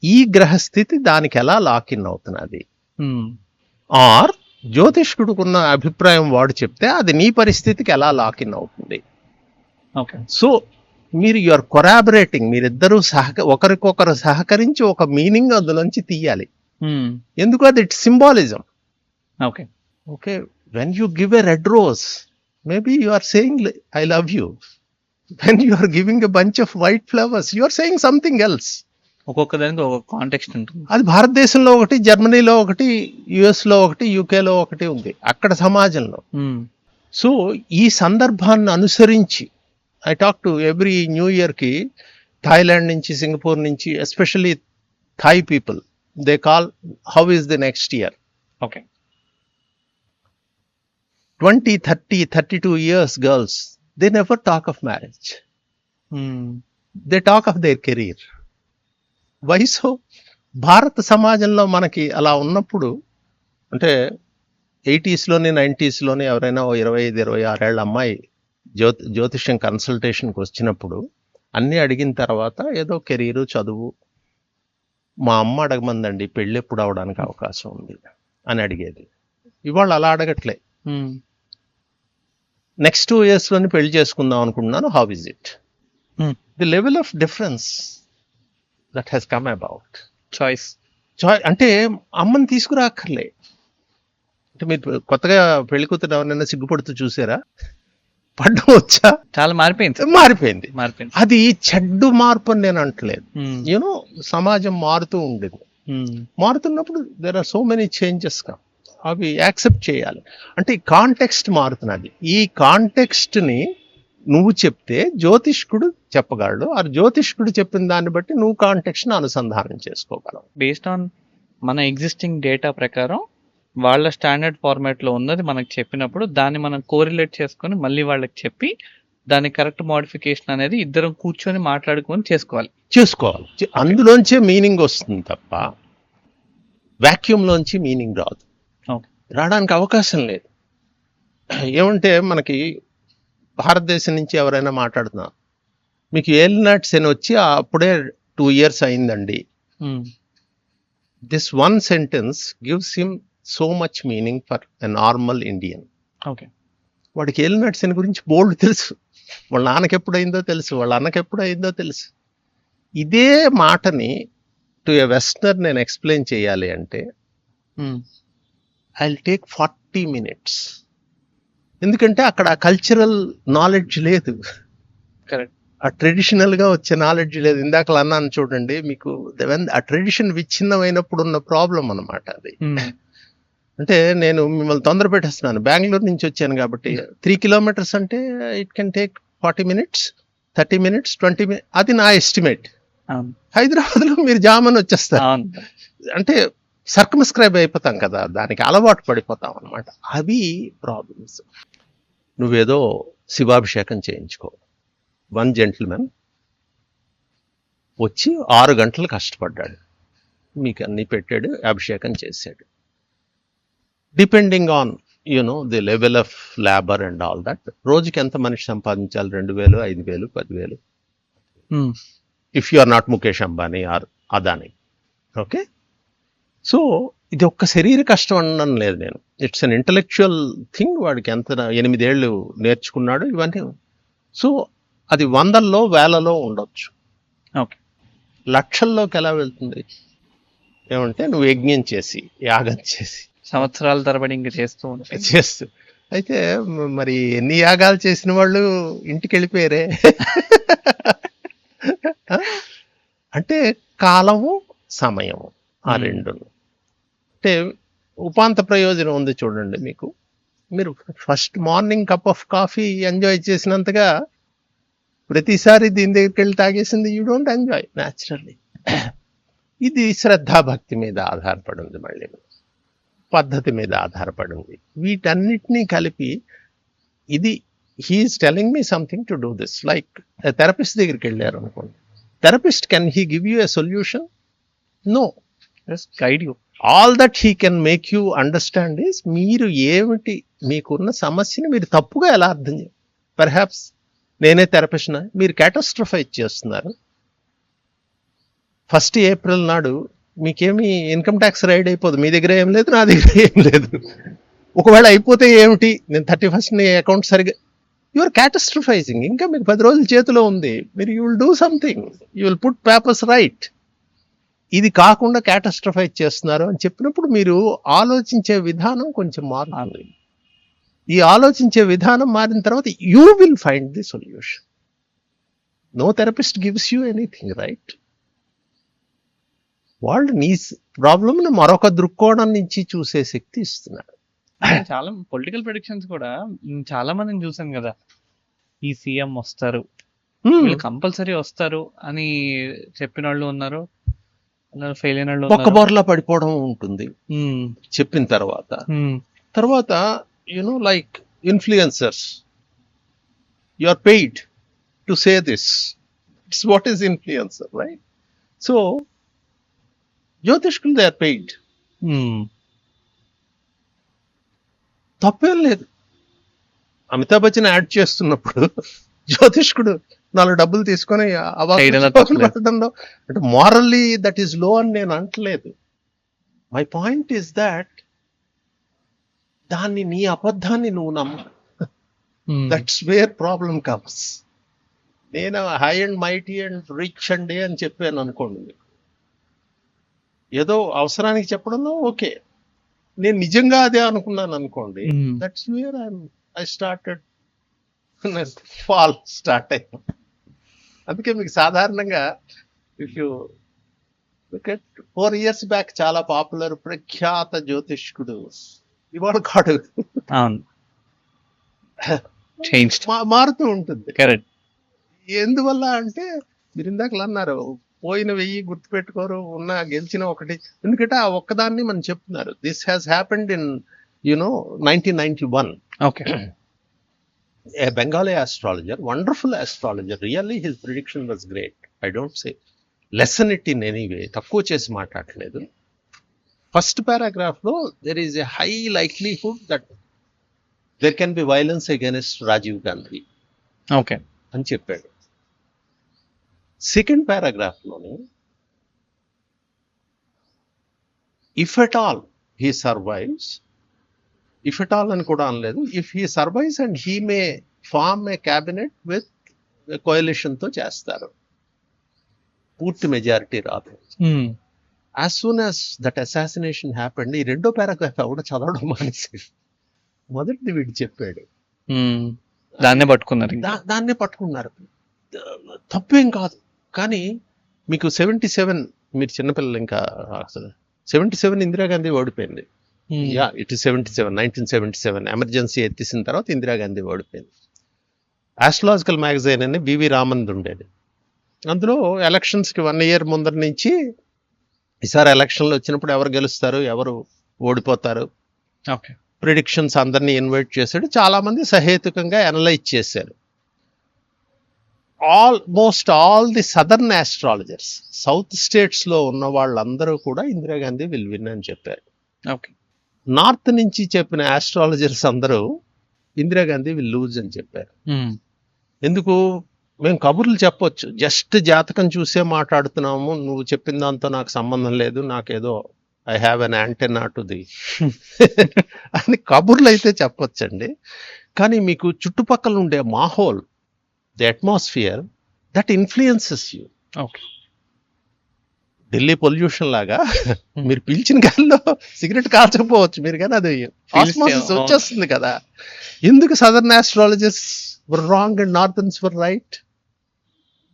ఈ గ్రహస్థితి దానికి ఎలా లాకిన్ అవుతున్నది. ఆర్ జ్యోతిష్కుడుకున్న అభిప్రాయం వాడు చెప్తే అది నీ పరిస్థితికి ఎలా లాకిన్ అవుతుంది. సో మీరు యు ఆర్ కొరాబరేటింగ్, మీరిద్దరూ ఒకరికొకరు సహకరించి ఒక మీనింగ్ అందులోంచి తీయాలి. ఎందుకు? అది it symbolism. Okay. Okay. When you give a red rose, maybe you are saying I love you. When you are giving a bunch of white flowers, you are saying something else. ఒక్కొక్క దానికి ఒక కాంటెక్స్ట్ ఉంటుంది. అది భారతదేశంలో ఒకటి, జర్మనీలో ఒకటి, యుఎస్ లో ఒకటి, యూకేలో ఒకటి ఉంది, అక్కడ సమాజంలో. సో ఈ సందర్భాన్ని అనుసరించి I talk to every new year కి థాయిలాండ్ నుంచి, సింగపూర్ నుంచి, especially Thai people, they call how is the next year. Okay. 20, 30, 32 years girls, they never talk of marriage. They talk of their career. Why so? భారత సమాజంలో మనకి అలా ఉన్నప్పుడు, అంటే 80sలోని 90sలోని ఎవరైనా 25-26 ఏళ్ళ అమ్మాయి జ్యోతిష్యం కన్సల్టేషన్కి వచ్చినప్పుడు అన్నీ అడిగిన తర్వాత ఏదో కెరీరు, చదువు, మా అమ్మ అడగమందండి పెళ్ళి ఎప్పుడు అవడానికి అవకాశం ఉంది అని అడిగేది. ఇవాళ అలా అడగట్లే. నెక్స్ట్ 2 yearsలోని పెళ్లి చేసుకుందాం అనుకుంటున్నాను, how is it? The level of difference that has come about. Choice అంటే అమ్మని తీసుకురాక్కర్లే. అంటే మీరు కొత్తగా పెళ్లి కూతురు ఎవరైనా సిగ్గుపడుతూ చూసారా? పడ్డం వచ్చా? చాలా మారిపోయింది. అది చెడ్డు మార్పు అని నేను అంటలేదు. సమాజం మారుతూ ఉండేది. మారుతున్నప్పుడు there are so many changes. అవి యాక్సెప్ట్ చేయాలి. అంటే ఈ కాంటెక్స్ట్ మారుతున్నది. ఈ కాంటెక్స్ట్ ని నువ్వు చెప్తే జ్యోతిష్కుడు చెప్పగలడు. ఆ జ్యోతిష్కుడు చెప్పిన దాన్ని బట్టి నువ్వు కాంటెక్స్ట్ ని అనుసంధానం చేసుకోగలవు. బేస్డ్ ఆన్ మన ఎగ్జిస్టింగ్ డేటా ప్రకారం వాళ్ళ స్టాండర్డ్ ఫార్మాట్ లో ఉన్నది మనకు చెప్పినప్పుడు దాన్ని మనం కోరిలేట్ చేసుకొని మళ్ళీ వాళ్ళకి చెప్పి దాని కరెక్ట్ మోడిఫికేషన్ అనేది ఇద్దరం కూర్చొని మాట్లాడుకొని చేసుకోవాలి. అందులోంచే మీనింగ్ వస్తుంది తప్ప వాక్యూమ్ లోంచి మీనింగ్ రాదు. రావడానికి అవకాశం లేదు. ఏమంటే మనకి భారతదేశం నుంచి ఎవరైనా మాట్లాడుతున్నారు, మీకు ఏలినాటి శని వచ్చి అప్పుడే 2 years అయిందండి, This one sentence gives him so much meaning for a normal Indian. Okay. వాడికి ఏలినాటి శని గురించి బోల్డ్ తెలుసు, వాళ్ళ నాన్నకి ఎప్పుడైందో తెలుసు, వాళ్ళ అన్నకి ఎప్పుడైందో తెలుసు. ఇదే మాటని టు ఎ వెస్టర్నర్ నేను ఎక్స్ప్లెయిన్ చేయాలి అంటే ఐ విల్ టేక్ 40 minutes. ఎందుకంటే అక్కడ కల్చరల్ నాలెడ్జ్ లేదు, కరెక్ట్. ఆ ట్రెడిషనల్ గా వచ్చే నాలెడ్జ్ లేదు. ఇందాక అన్నాను చూడండి మీకు, ఆ ట్రెడిషన్ విచ్ఛిన్నమైనప్పుడు ఉన్న ప్రాబ్లం అన్నమాట అది. అంటే నేను మిమ్మల్ని తొందర పెట్టేస్తున్నాను, బెంగళూరు నుంచి వచ్చాను కాబట్టి 3 kilometers అంటే it can take 40 minutes, 30 minutes, 20 minutes, అది నా ఎస్టిమేట్. హైదరాబాద్ లో మీరు జామని వచ్చేస్తారు, అంటే సర్కమ్స్క్రైబ్ అయిపోతాం కదా, దానికి అలవాటు పడిపోతాం అనమాట. అవి ప్రాబ్లమ్స్. నువ్వేదో శివాభిషేకం చేయించుకో, 1 gentleman వచ్చి 6 గంటలు కష్టపడ్డాడు, మీకు అన్ని పెట్టాడు, అభిషేకం చేశాడు. Depending on the level of labour and all that, రోజుకి ఎంత మనిషి సంపాదించాలి, 2,000, 5,000, 10,000, if you are not Mukesh Ambani or Adani. Okay, so ఇది ఒక్క శరీర కష్టం అనడం లేదు నేను, ఇట్స్ అన్ ఇంటలెక్చువల్ థింగ్. వాడికి ఎంత 8 ఏళ్ళు నేర్చుకున్నాడు ఇవన్నీ. సో అది 100ల్లో 1000లో ఉండొచ్చు, ఓకే, లక్షల్లోకి ఎలా వెళ్తుంది? ఏమంటే నువ్వు యజ్ఞం చేసి, యాగం చేసి, సంవత్సరాల తరబడి ఇంకా చేస్తూ అయితే మరి ఎన్ని యాగాలు చేసిన వాళ్ళు ఇంటికి వెళ్ళిపోయారే. అంటే కాలము సమయము ఆ రెండును. అంటే ఉపాంత ప్రయోజనం ఉంది చూడండి మీకు. మీరు first morning cup of coffee enjoy చేసినంతగా ప్రతిసారి దీని దగ్గరికి వెళ్ళి తాగేసింది యూ డోంట్ ఎంజాయ్ న్యాచురల్లీ. ఇది శ్రద్ధాభక్తి మీద ఆధారపడి ఉంది, మళ్ళీ పద్ధతి మీద ఆధారపడి ఉంది. వీటన్నిటినీ కలిపి ఇది he's telling me something to do this. Like therapist దగ్గరికి వెళ్ళారు అనుకోండి, therapist can he give you a solution? No, guide you. All that he can make you understand is మీరు ఏమిటి, మీకున్న సమస్యని మీరు తప్పుగా ఎలా అర్థం చేయాలి. పర్హాప్స్ నేనే థెరపిస్ట్నా, మీరు క్యాటాస్ట్రఫైజ్ చేస్తున్నారు. 1st April నాడు మీకేమి ఇన్కమ్ ట్యాక్స్ రైడ్ అయిపోదు, మీ దగ్గర ఏం లేదు, నా దగ్గర ఏం లేదు. ఒకవేళ అయిపోతే ఏమిటి, నేను 31st అకౌంట్ సరిగా, యువర్ క్యాటాస్ట్రఫైజింగ్. ఇంకా మీకు 10 రోజులు చేతిలో ఉంది, మీరు you will do something, you will put papers right. ఇది కాకుండా క్యాటాస్ట్రఫైజ్ చేస్తున్నారు అని చెప్పినప్పుడు మీరు ఆలోచించే విధానం కొంచెం మారుతుంది. ఈ ఆలోచించే విధానం మారిన తర్వాత you will find the solution. No therapist gives you anything, right? వాళ్ళు నీ ప్రాబ్లమ్ని మరొక దృక్కోణం నుంచి చూసే శక్తి ఇస్తున్నారు. చాలా పొలిటికల్ ప్రెడిక్షన్స్ కూడా చాలా మందిని చూసాను కదా, ఈ సీఎం వస్తారు, వీళ్ళు కంపల్సరీ వస్తారు అని చెప్పిన వాళ్ళు ఉన్నారు, ఫెయిల్ అయిన వాళ్ళు ఒక్క బోర్లా పడిపోవడం ఉంటుంది చెప్పిన తర్వాత you know like influencers, you are paid to say this. It's what is influencer, right? So జ్యోతిష్కులు దే ఆర్ పెయిడ్. తప్పేం లేదు. అమితాబ్ బచ్చన్ యాడ్ చేస్తున్నప్పుడు జ్యోతిష్కుడు 4 డబ్బులు తీసుకొని పెట్టడంలో అంటే మారల్లీ దట్ ఈస్ లో అని నేను అంటలేదు. మై పాయింట్ ఈస్ దాట్ దాన్ని, నీ అబద్ధాన్ని నువ్వు నమ్మ, దట్స్ వేర్ ప్రాబ్లం కమ్స్. నేను high and mighty and rich and అని చెప్పాను అనుకోండి, ఏదో అవసరానికి చెప్పడంలో ఓకే, నేను నిజంగా అదే అనుకున్నాను అనుకోండి, that's where I started fall start అయ్యాను. అందుకే మీకు సాధారణంగా if you look at 4 years back చాలా పాపులర్ ప్రఖ్యాత జ్యోతిష్కుడు ఇవాళ కాడు మారుతూ ఉంటుంది. కరెక్ట్. ఎందువల్ల అంటే మీరు ఇందాకలు అన్నారు, పోయిన 1000 గుర్తుపెట్టుకోరు, ఉన్న గెలిచిన ఒకటి. ఎందుకంటే ఆ ఒక్కదాన్ని మనం చెప్తున్నారు. This has happened in 1991. Okay. A Bengali astrologer, wonderful astrologer, really his prediction was great. I don't say lessen it in any way, తక్కువ చేసి మాట్లాడలేదు. ఫస్ట్ పారాగ్రాఫ్ లో there is a high likelihood that there can be violence against Rajiv Gandhi. Okay అని చెప్పాడు. సెకండ్ పారాగ్రాఫ్ లోని if at all he survives, if at all అని కూడా అనలేదు, if he survives and he may form a cabinet with కోయలిషన్తో చేస్తారు, పూర్తి మెజారిటీ రాదు. As soon as that assassination happened, ఈ రెండో పారాగ్రాఫ్ ఎవడ చదవడం మానేసి మొదటిది వీడు చెప్పాడు, దాన్నే పట్టుకున్నారు. దాన్నే పట్టుకున్నారు. తప్పేం కాదు, కానీ మీకు 77, మీరు చిన్నపిల్లలు ఇంకా 77 ఇందిరాగాంధీ ఓడిపోయింది. యా, ఇట్ ఇస్ 77, 1977 ఎమర్జెన్సీ ఎత్తేసిన తర్వాత ఇందిరాగాంధీ ఓడిపోయింది. ఆస్ట్రాలజికల్ మ్యాగజైన్ అని బివి రామన్ ఉండేది. అందులో ఎలక్షన్స్కి 1 year ముందర నుంచి ఈసారి ఎలక్షన్లు వచ్చినప్పుడు ఎవరు గెలుస్తారు, ఎవరు ఓడిపోతారు, ప్రిడిక్షన్స్ అందరినీ ఇన్వైట్ చేశాడు. చాలా మంది సహేతుకంగా అనలైజ్ చేశారు. Almost all the southern astrologers, south states లో ఉన్న వాళ్ళందరూ కూడా ఇందిరాగాంధీ విల్ విన్ అని చెప్పారు. నార్త్ నుంచి చెప్పిన ఆస్ట్రాలజర్స్ అందరూ ఇందిరాగాంధీ విల్ లూజ్ అని చెప్పారు. ఎందుకు? మేము కబుర్లు చెప్పొచ్చు, జస్ట్ జాతకం చూసే మాట్లాడుతున్నాము, నువ్వు చెప్పిన దాంతో నాకు సంబంధం లేదు, నాకేదో I have an antenna to the అని కబుర్లు అయితే చెప్పొచ్చండి. కానీ మీకు చుట్టుపక్కల ఉండే మాహోల్, the atmosphere, that influences you. Delhi pollution లాగా మీరు పీల్చిన గాల్లో సిగరెట్ కాల్చకపోవచ్చు మీరు, కానీ అది ఆస్మాసిస్ వచ్చేస్తుంది కదా. ఎందుకు southern astrologers were wrong and northerns were right?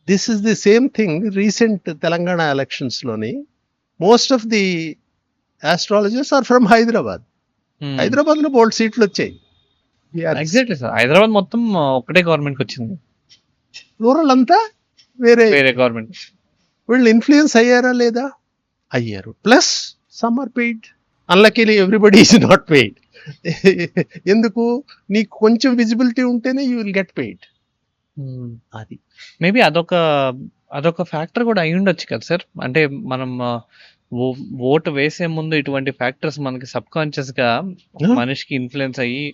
This is the same thing. Recent Telangana elections loni most of the astrologers are from Hyderabad. Hyderabad lo bold seats వచ్చాయి. ఎగ్జాక్ట్లీ సార్, హైదరాబాద్ మొత్తం ఒకటే గవర్నమెంట్ వచ్చింది, రూరల్ అంతా వేరే గవర్నమెంట్. వీళ్ళు ఇన్ఫ్లుయెన్స్ అయ్యారా లేదా? అయ్యారు. Plus some are paid, unluckily everybody is not paid. ఎందుకు? నీకు కొంచెం విజిబిలిటీ ఉంటేనే యూ విల్ గెట్ పెయిడ్. అది మేబీ అదొక ఫ్యాక్టర్ కూడా అయి ఉండొచ్చు కదా సార్. అంటే మనం ఓటు వేసే ముందు ఇటువంటి ఫ్యాక్టర్స్ మనకి సబ్ కాన్షియస్ గా మనిషికి ఇన్ఫ్లుయెన్స్ అయ్యి,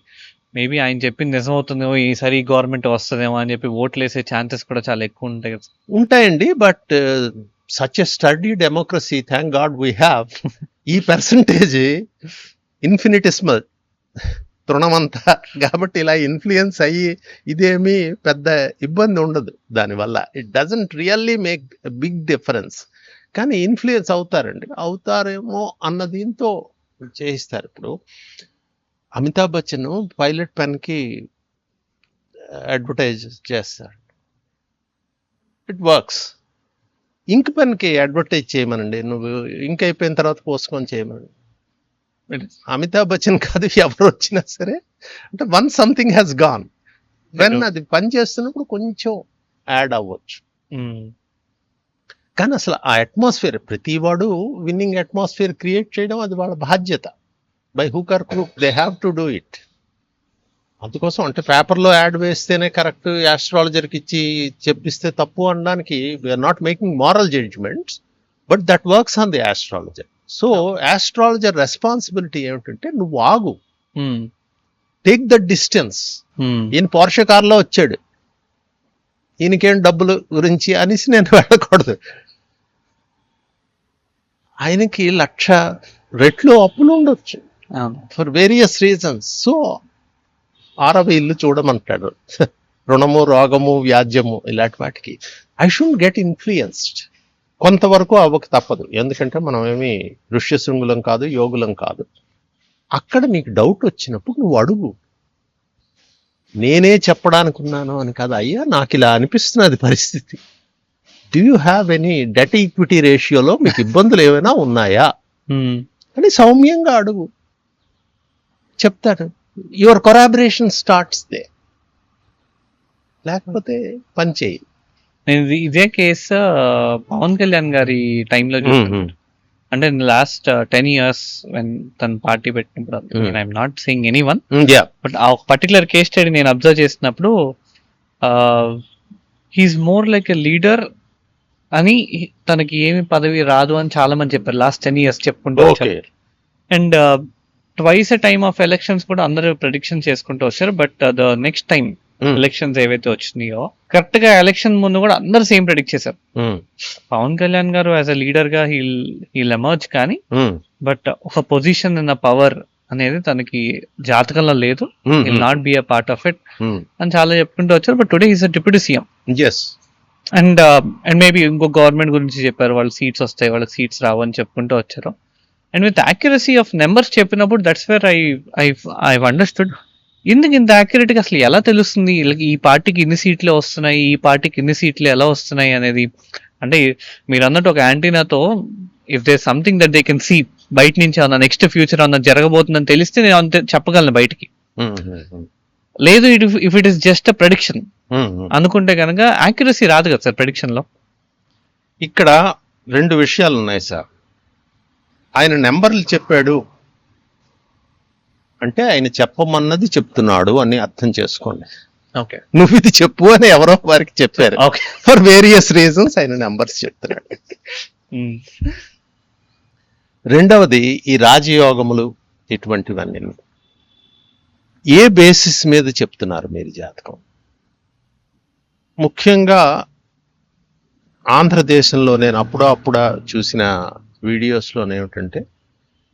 మేబీ ఆయన చెప్పింది నిజం అవుతుందేమో, ఈసారి గవర్నమెంట్ వస్తుందేమో అని చెప్పి ఓట్లు వేసే ఛాన్సెస్ కూడా చాలా ఎక్కువ ఉంటాయి కదా. ఉంటాయండి, but such a study democracy, thank god we have. ఈ పర్సంటేజ్ ఇన్ఫినిటిస్మల్ తృణమంతా కాబట్టి ఇలా ఇన్ఫ్లుయెన్స్ అయ్యి ఇదేమీ పెద్ద ఇబ్బంది ఉండదు దానివల్ల. It doesn't really make big difference. కానీ ఇన్ఫ్లుయెన్స్ అవుతారండి, అవుతారేమో అన్న దీంతో చేయిస్తారు. ఇప్పుడు అమితాబ్ బచ్చన్ పైలట్ పెన్కి అడ్వర్టైజ్ చేస్తాడు, ఇట్ వర్క్స్. ఇంక్ పెన్కి అడ్వర్టైజ్ చేయమనండి, నువ్వు ఇంక్ అయిపోయిన తర్వాత పోసుకొని చేయమనండి, అమితాబ్ బచ్చన్ కాదు ఎవరు వచ్చినా సరే, అంటే one something has gone, when అది పని చేస్తున్నప్పుడు కొంచెం యాడ్ అవ్వచ్చు. కానీ అసలు ఆ అట్మాస్ఫియర్, ప్రతి వాడు విన్నింగ్ అట్మాస్ఫియర్ క్రియేట్ చేయడం అది వాళ్ళ బాధ్యత. By hook are crook they have to do it. అందుకోసం అంటే పేపర్లో యాడ్ వేస్తేనే కరెక్ట్, ఆస్ట్రాలజర్కి ఇచ్చి చెప్పిస్తే తప్పు అనడానికి we're not making moral judgments, but that works on the astrologer. So astrologer responsibility ఏమిటంటే, నువ్వు ఆగు, టేక్ ద డిస్టెన్స్. ఈయన పోర్షే కార్లో వచ్చాడు, ఈయనకేం డబ్బులు గురించి అనేసి నేను వెళ్ళకూడదు. ఆయనకి 1,00,000 రెట్లు అప్పులు ఉండొచ్చు ఫర్ వేరియస్ రీజన్స్. సో 6వ ఇల్లు చూడమంటాడు, రుణము, రోగము, వ్యాజ్యము, ఇలాంటి వాటికి. I should get influenced. కొంతవరకు అవ్వక తప్పదు, ఎందుకంటే మనం ఏమి ఋష్యశృంగులం కాదు, యోగులం కాదు. అక్కడ నీకు డౌట్ వచ్చినప్పుడు నువ్వు అడుగు, నేనే చెప్పడానికి ఉన్నాను అని కాదు, అయ్యా నాకు ఇలా అనిపిస్తున్నది పరిస్థితి, do you have any debt equity రేషియోలో మీకు ఇబ్బందులు ఏమైనా ఉన్నాయా అని సౌమ్యంగా అడుగు, చెప్తాడు. యువర్ కొరాబరేషన్ స్టార్ట్స్ దే, లేకపోతే పని చేయి. నేను ఇదే కేసు పవన్ కళ్యాణ్ గారి టైంలో చూసాను. అంటే లాస్ట్ 10 years వెన్ తన పార్టీ పెట్టినప్పుడు, I'm not saying any one, but ఆ పర్టికులర్ కేస్ స్టడీ నేను అబ్జర్వ్ చేసినప్పుడు he's more like a leader అని, తనకి ఏమి పదవి రాదు అని చాలా మంది చెప్పారు లాస్ట్ 10 years చెప్పుకుంటూ వచ్చారు. And twice a time of elections కూడా అందరూ ప్రెడిక్షన్ చేసుకుంటూ వచ్చారు. But the next time elections ఏవైతే వచ్చినాయో, కరెక్ట్ గా ఎలక్షన్ ముందు కూడా అందరు సేమ్ ప్రెడిక్ట్ చేశారు. పవన్ కళ్యాణ్ గారు యాజ్ అ లీడర్ గా హీల్ ఎమర్జ్, కానీ బట్ ఒక పొజిషన్ ఇన్ పవర్ అనేది తనకి జాతకంలో లేదు, will not be a part of it అని చాలా చెప్పుకుంటూ వచ్చారు. But today is a deputy CM. And maybe ఇంకో గవర్నమెంట్ గురించి చెప్పారు, వాళ్ళకి సీట్స్ వస్తాయి, వాళ్ళకి సీట్స్ రావు అని చెప్పుకుంటూ వచ్చారు. And with accuracy of numbers చెప్పినప్పుడు దట్స్ వేర్ ఐ అండర్స్టూడ్ ఎందుకు ఇంత యాక్యురేట్గా అసలు ఎలా తెలుస్తుంది వీళ్ళకి ఈ పార్టీకి ఇన్ని సీట్లు వస్తున్నాయి, ఈ పార్టీకి ఇన్ని సీట్లు ఎలా వస్తున్నాయి అనేది. అంటే మీరు అన్నట్టు ఒక యాంటీనాతో if they something that they can see బయట నుంచి అన్న నెక్స్ట్ ఫ్యూచర్ అన్న జరగబోతుందని తెలిస్తే నేను అంతే చెప్పగలను బయటికి. లేదు if it is just a prediction అనుకుంటే కనుక యాక్యురసీ రాదు కదా సార్ ప్రెడిక్షన్ లో. ఇక్కడ 2 విషయాలు ఉన్నాయి సార్. ఆయన నెంబర్లు చెప్పాడు అంటే ఆయన చెప్పమన్నది చెప్తున్నాడు అని అర్థం చేసుకోండి. ఓకే, నువ్వు ఇది చెప్పు అని ఎవరో వారికి చెప్పారు. ఫర్ వేరియస్ రీజన్స్ ఆయన నెంబర్స్ చెప్తున్నాడు. రెండవది ఈ రాజయోగములు ఇటువంటివన్నీ ఏ బేసిస్ మీద చెప్తున్నారు మీరు జాతకం? ముఖ్యంగా ఆంధ్రదేశంలో నేను అప్పుడా చూసిన వీడియోస్లో ఏమిటంటే,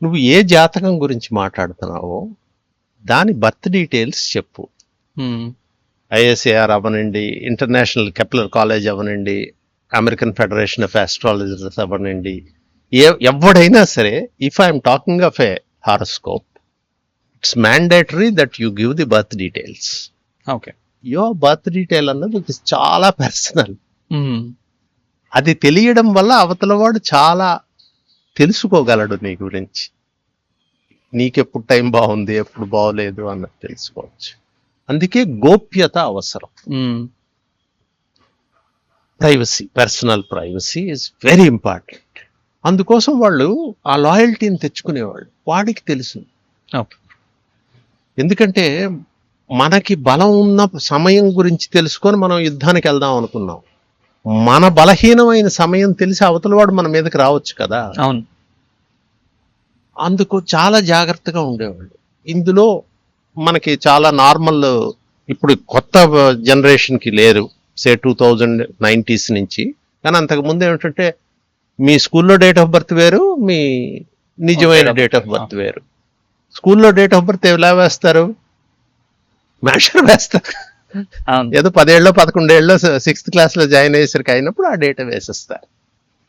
నువ్వు ఏ జాతకం గురించి మాట్లాడుతున్నావో దాని బర్త్ డీటెయిల్స్ చెప్పు. ఐఎస్ఏఆర్ అవనండి, ఇంటర్నేషనల్ కెప్లర్ కాలేజ్ అవనండి, అమెరికన్ ఫెడరేషన్ ఆఫ్ ఆస్ట్రాలజర్స్ అవనండి, ఎవడైనా సరే, if I'm talking of a horoscope, it's mandatory that you give the birth details. Okay, your birth detail అన్నది చాలా పర్సనల్. అది తెలియడం వల్ల అవతల వాడు చాలా తెలుసుకోగలడు నీ గురించి. నీకెప్పుడు టైం బాగుంది, ఎప్పుడు బాగోలేదు అన్నది తెలుసుకోవచ్చు. అందుకే గోప్యత అవసరం. Privacy, personal privacy is very important. అందుకోసం వాళ్ళు ఆ లాయల్టీని తెచ్చుకునేవాళ్ళు. వాడికి తెలుసు. ఎందుకంటే మనకి బలం ఉన్న సమయం గురించి తెలుసుకొని మనం యుద్ధానికి వెళ్దాం అనుకున్నాం. మన బలహీనమైన సమయం తెలిసి అవతల వాడు మన మీదకి రావచ్చు కదా. అవును, అందుకు చాలా జాగ్రత్తగా ఉండేవాళ్ళు. ఇందులో మనకి చాలా నార్మల్, ఇప్పుడు కొత్త జనరేషన్కి లేరు, సే 2090s నుంచి. కానీ అంతకుముందు ఏమిటంటే, మీ స్కూల్లో డేట్ ఆఫ్ బర్త్ వేరు, మీ నిజమైన డేట్ ఆఫ్ బర్త్ వేరు. స్కూల్లో డేట్ ఆఫ్ బర్త్ ఎలా వేస్తారు? మ్యాషర్ వేస్తారు. ఏదో 10 ఏళ్ళలో 11 ఏళ్ళలో 6th క్లాస్లో జాయిన్ అయ్యేసరికి అయినప్పుడు ఆ డేటా వేసేస్తారు.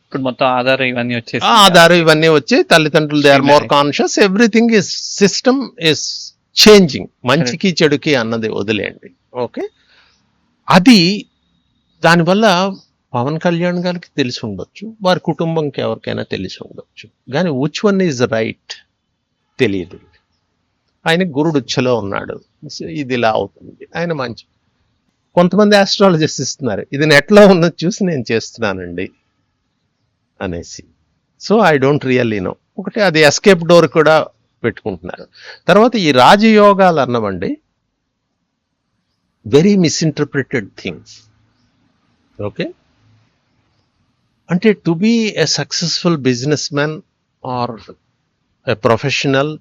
ఇప్పుడు మొత్తం ఆధార్ ఇవన్నీ వచ్చేసి, ఆధార్ ఇవన్నీ వచ్చి తల్లిదండ్రులు they are more conscious. Everything is system is changing. మంచికి చెడుకి అన్నది వదిలేయండి. ఓకే, అది దానివల్ల పవన్ కళ్యాణ్ గారికి తెలిసి ఉండొచ్చు, వారి కుటుంబంకి ఎవరికైనా తెలిసి ఉండొచ్చు. కానీ విచ్ వన్ ఈజ్ రైట్ తెలియదు. ఆయన గురుడుచ్చలో ఉన్నాడు, ఇది ఇలా అవుతుంది, ఆయన మంచి. కొంతమంది ఆస్ట్రాలజిస్ట్ ఇస్తున్నారు, ఇది నెట్లో ఉన్నది చూసి నేను చేస్తున్నానండి అనేసి. So I don't really know. ఒకటి అది ఎస్కేప్ డోర్ కూడా పెట్టుకుంటున్నారు. తర్వాత ఈ రాజయోగాలు అన్నవండి వెరీ మిస్ఇంటర్ప్రిటెడ్ థింగ్స్. ఓకే, అంటే to be a successful business man or a professional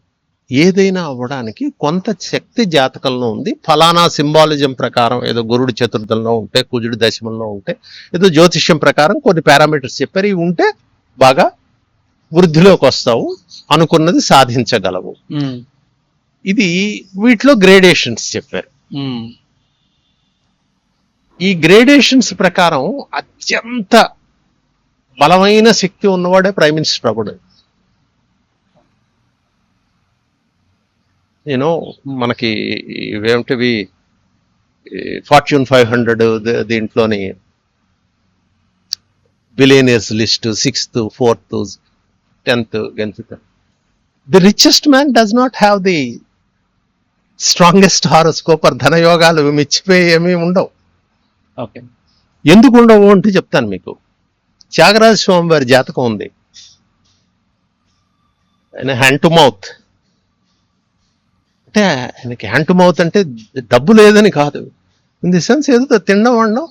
ఏదైనా అవ్వడానికి కొంత శక్తి జాతకంలో ఉంది. ఫలానా సింబాలిజం ప్రకారం ఏదో గురుడు చతుర్థంలో ఉంటే, కుజుడు దశమంలో ఉంటే, ఏదో జ్యోతిష్యం ప్రకారం కొన్ని పారామీటర్స్ చెప్పారు, ఇవి ఉంటే బాగా వృద్ధిలోకి వస్తావు, అనుకున్నది సాధించగలవు. ఇది వీటిలో గ్రేడేషన్స్ చెప్పారు. ఈ గ్రేడేషన్స్ ప్రకారం అత్యంత బలమైన శక్తి ఉన్నవాడే ప్రైమ్ మినిస్టర్ అవ్వడు. మనకి ఇవేమిటివి ఫార్చ్యూన్ 500 దీంట్లోని billionaires list 6th, 4th, 10th గెలుచుతారు. The richest man does not have the strongest horoscope. ధనయోగాలు మిచ్చిపోయి ఏమీ ఉండవు. ఓకే, ఎందుకు ఉండవు అంటే చెప్తాను మీకు. త్యాగరాజ స్వామి వారి జాతకం ఉంది, ఆయన హ్యాండ్ టు మౌత్. అంటే ఆయనకి హ్యాండ్ టు మౌత్ అంటే డబ్బు లేదని కాదు, ఇన్ ది సెన్స్ ఏదో తినడం, వండడం,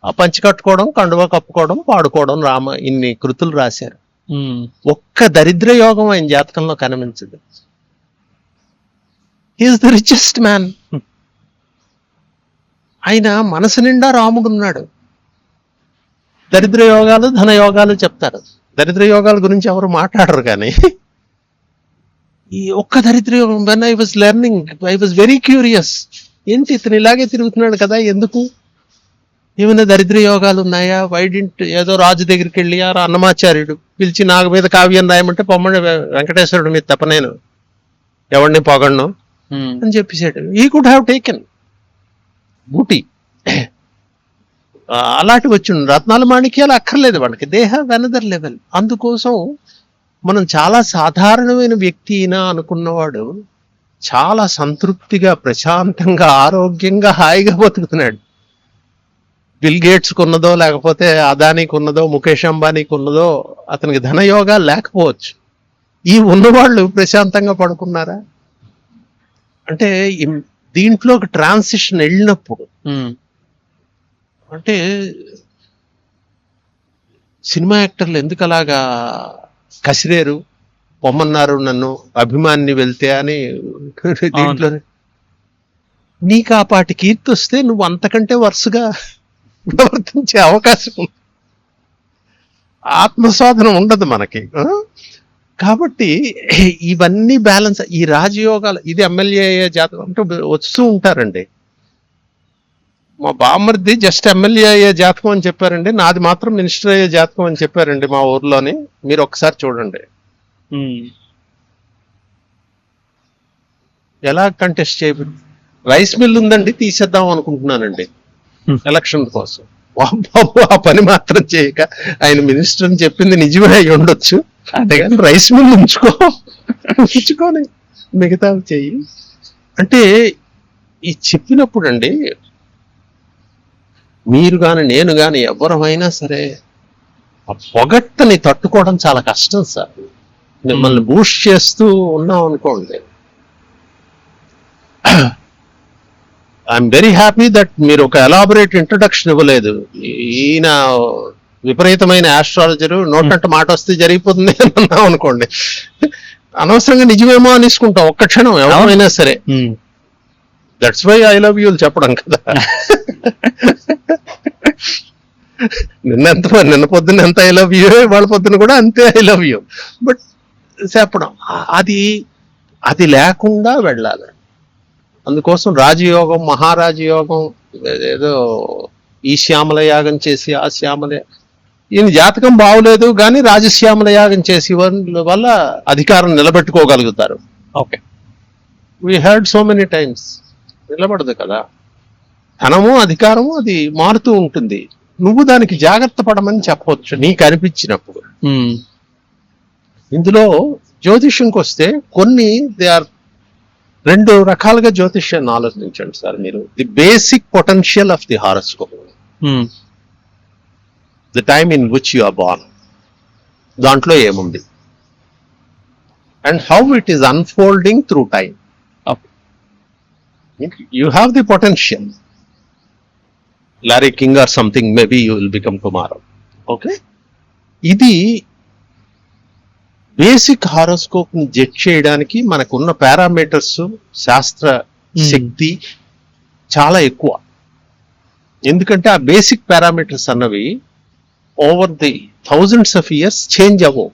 ఆ పంచి కట్టుకోవడం, కండువా కప్పుకోవడం, పాడుకోవడం, ఇన్ని కృతులు రాశారు. ఒక్క దరిద్ర యోగం ఆయన జాతకంలో కనిపించదు. He's the richest man. ఆయన మనసు నిండా రాముడున్నాడు. దరిద్ర యోగాలు, ధన యోగాలు చెప్తారు. దరిద్ర యోగాల గురించి ఎవరు మాట్లాడరు, కానీ ఈ ఒక్క దరిద్రయోగం, when I was learning I was very curious, ఏంటి ఇతను ఇలాగే తిరుగుతున్నాడు కదా, ఎందుకు, ఏమైనా దరిద్ర యోగాలు ఉన్నాయా, వైడింట్ ఏదో రాజు దగ్గరికి వెళ్ళి ఆ అన్నమాచార్యుడు పిలిచి నాకు మీద కావ్యం రాయమంటే పొమ్మడి వెంకటేశ్వరుడు మీద తప్ప నేను ఎవరిని పొగడ్ను అని చెప్పేసాడు. ఈ కుడ్ హ్యావ్ టేకెన్ బూటీ, అలాంటి వచ్చి రత్నాల మాణిక్యాలు అక్కర్లేదు వాళ్ళకి, దే హ్యావ్ అనదర్ లెవెల్. అందుకోసం మనం చాలా సాధారణమైన వ్యక్తి అయినా అనుకున్నవాడు చాలా సంతృప్తిగా, ప్రశాంతంగా, ఆరోగ్యంగా, హాయిగా బతుకుతున్నాడు. బిల్ గేట్స్కి ఉన్నదో, లేకపోతే అదానీకి ఉన్నదో, ముఖేష్ అంబానీకి ఉన్నదో, అతనికి ధనయోగాలు లేకపోవచ్చు. ఈ ఉన్నవాళ్ళు ప్రశాంతంగా పడుకున్నారా అంటే దీంట్లో ఒక ట్రాన్సిషన్ వెళ్ళినప్పుడు, అంటే సినిమా యాక్టర్లు ఎందుకు అలాగా కసిరేరు, పొమ్మన్నారు నన్ను అభిమాన్ని వెళ్తే అని, దీంట్లోనే నీకు ఆ పాటి కీర్తి వస్తే నువ్వు అంతకంటే వరుసగా ప్రవర్తించే అవకాశం ఉంది. ఆత్మశోధన ఉండదు మనకి. కాబట్టి ఇవన్నీ బ్యాలెన్స్, ఈ రాజయోగాలు, ఇది ఎమ్మెల్యే అయ్యే జాతకం అంటే వస్తూ ఉంటారండి. మా బామ్మర్ది జస్ట్ ఎమ్మెల్యే అయ్యే జాతకం అని చెప్పారండి, నాది మాత్రం మినిస్టర్ అయ్యే జాతకం అని చెప్పారండి మా ఊర్లోని. మీరు ఒకసారి చూడండి ఎలా కంటెస్ట్ చేయబడి. రైస్ మిల్ ఉందండి, తీసేద్దాం అనుకుంటున్నానండి ఎలక్షన్ కోసం. బాబు ఆ పని మాత్రం చేయక, ఆయన మినిస్టర్ అని చెప్పింది నిజమే అయి ఉండొచ్చు, అంతేగాని రైస్ మిల్ ఉంచుకొని మిగతా చెయ్యి అంటే ఈ చెప్పినప్పుడు అండి, మీరు కానీ నేను కానీ ఎవరమైనా సరే ఆ పొగట్టని తట్టుకోవడం చాలా కష్టం సార్. మిమ్మల్ని బూస్ట్ చేస్తూ ఉన్నాం అనుకోండి. ఐఎమ్ వెరీ హ్యాపీ దట్ మీరు ఒక ఎలాబొరేట్ ఇంట్రడక్షన్ ఇవ్వలేదు. ఈయన విపరీతమైన ఆస్ట్రాలజరు, నోటంట మాట వస్తే జరిగిపోతుంది అని అన్నాం అనుకోండి, అనవసరంగా నిజమేమో అనేసుకుంటాం ఒక్క క్షణం ఎవరైనా సరే. That's why I love you చెప్పడం కదా. నిన్న పొద్దున్న ఎంత ఐ లవ్ యూ, వాళ్ళ పొద్దున కూడా అంతే ఐ లవ్ యూ. బట్ చెప్పడం అది లేకుండా వెళ్ళాలి. అందుకోసం రాజయోగం, మహారాజయోగం, ఏదో ఈ శ్యామల యాగం చేసి ఆ శ్యామల, ఈయన జాతకం బాగులేదు కానీ రాజశ్యామల యాగం చేసి వల్ల అధికారం నిలబెట్టుకోగలుగుతారు. Okay, we heard so many times. నిలబడదు కదా, ధనము అధికారము అది మారుతూ ఉంటుంది. నువ్వు దానికి జాగ్రత్త పడమని చెప్పవచ్చు నీకు అనిపించినప్పుడు. ఇందులో జ్యోతిష్యంకి వస్తే కొన్ని దే ఆర్ రెండు రకాలుగా జ్యోతిష్యాన్ని ఆలోచించండి సార్ మీరు. The basic potential of the horoscope, the time in which you are born, దాంట్లో ఏముంది, and how it is unfolding through time. You have the potential. Larry King or something, maybe you will become tomorrow. Okay? ఇది బేసిక్ హారోస్కోప్ ని జడ్జ్ చేయడానికి మనకున్న పారామీటర్స్, శాస్త్ర శక్తి చాలా ఎక్కువ. ఎందుకంటే ఆ బేసిక్ పారామీటర్స్ అన్నవి over the thousands of years change అవ్వవు.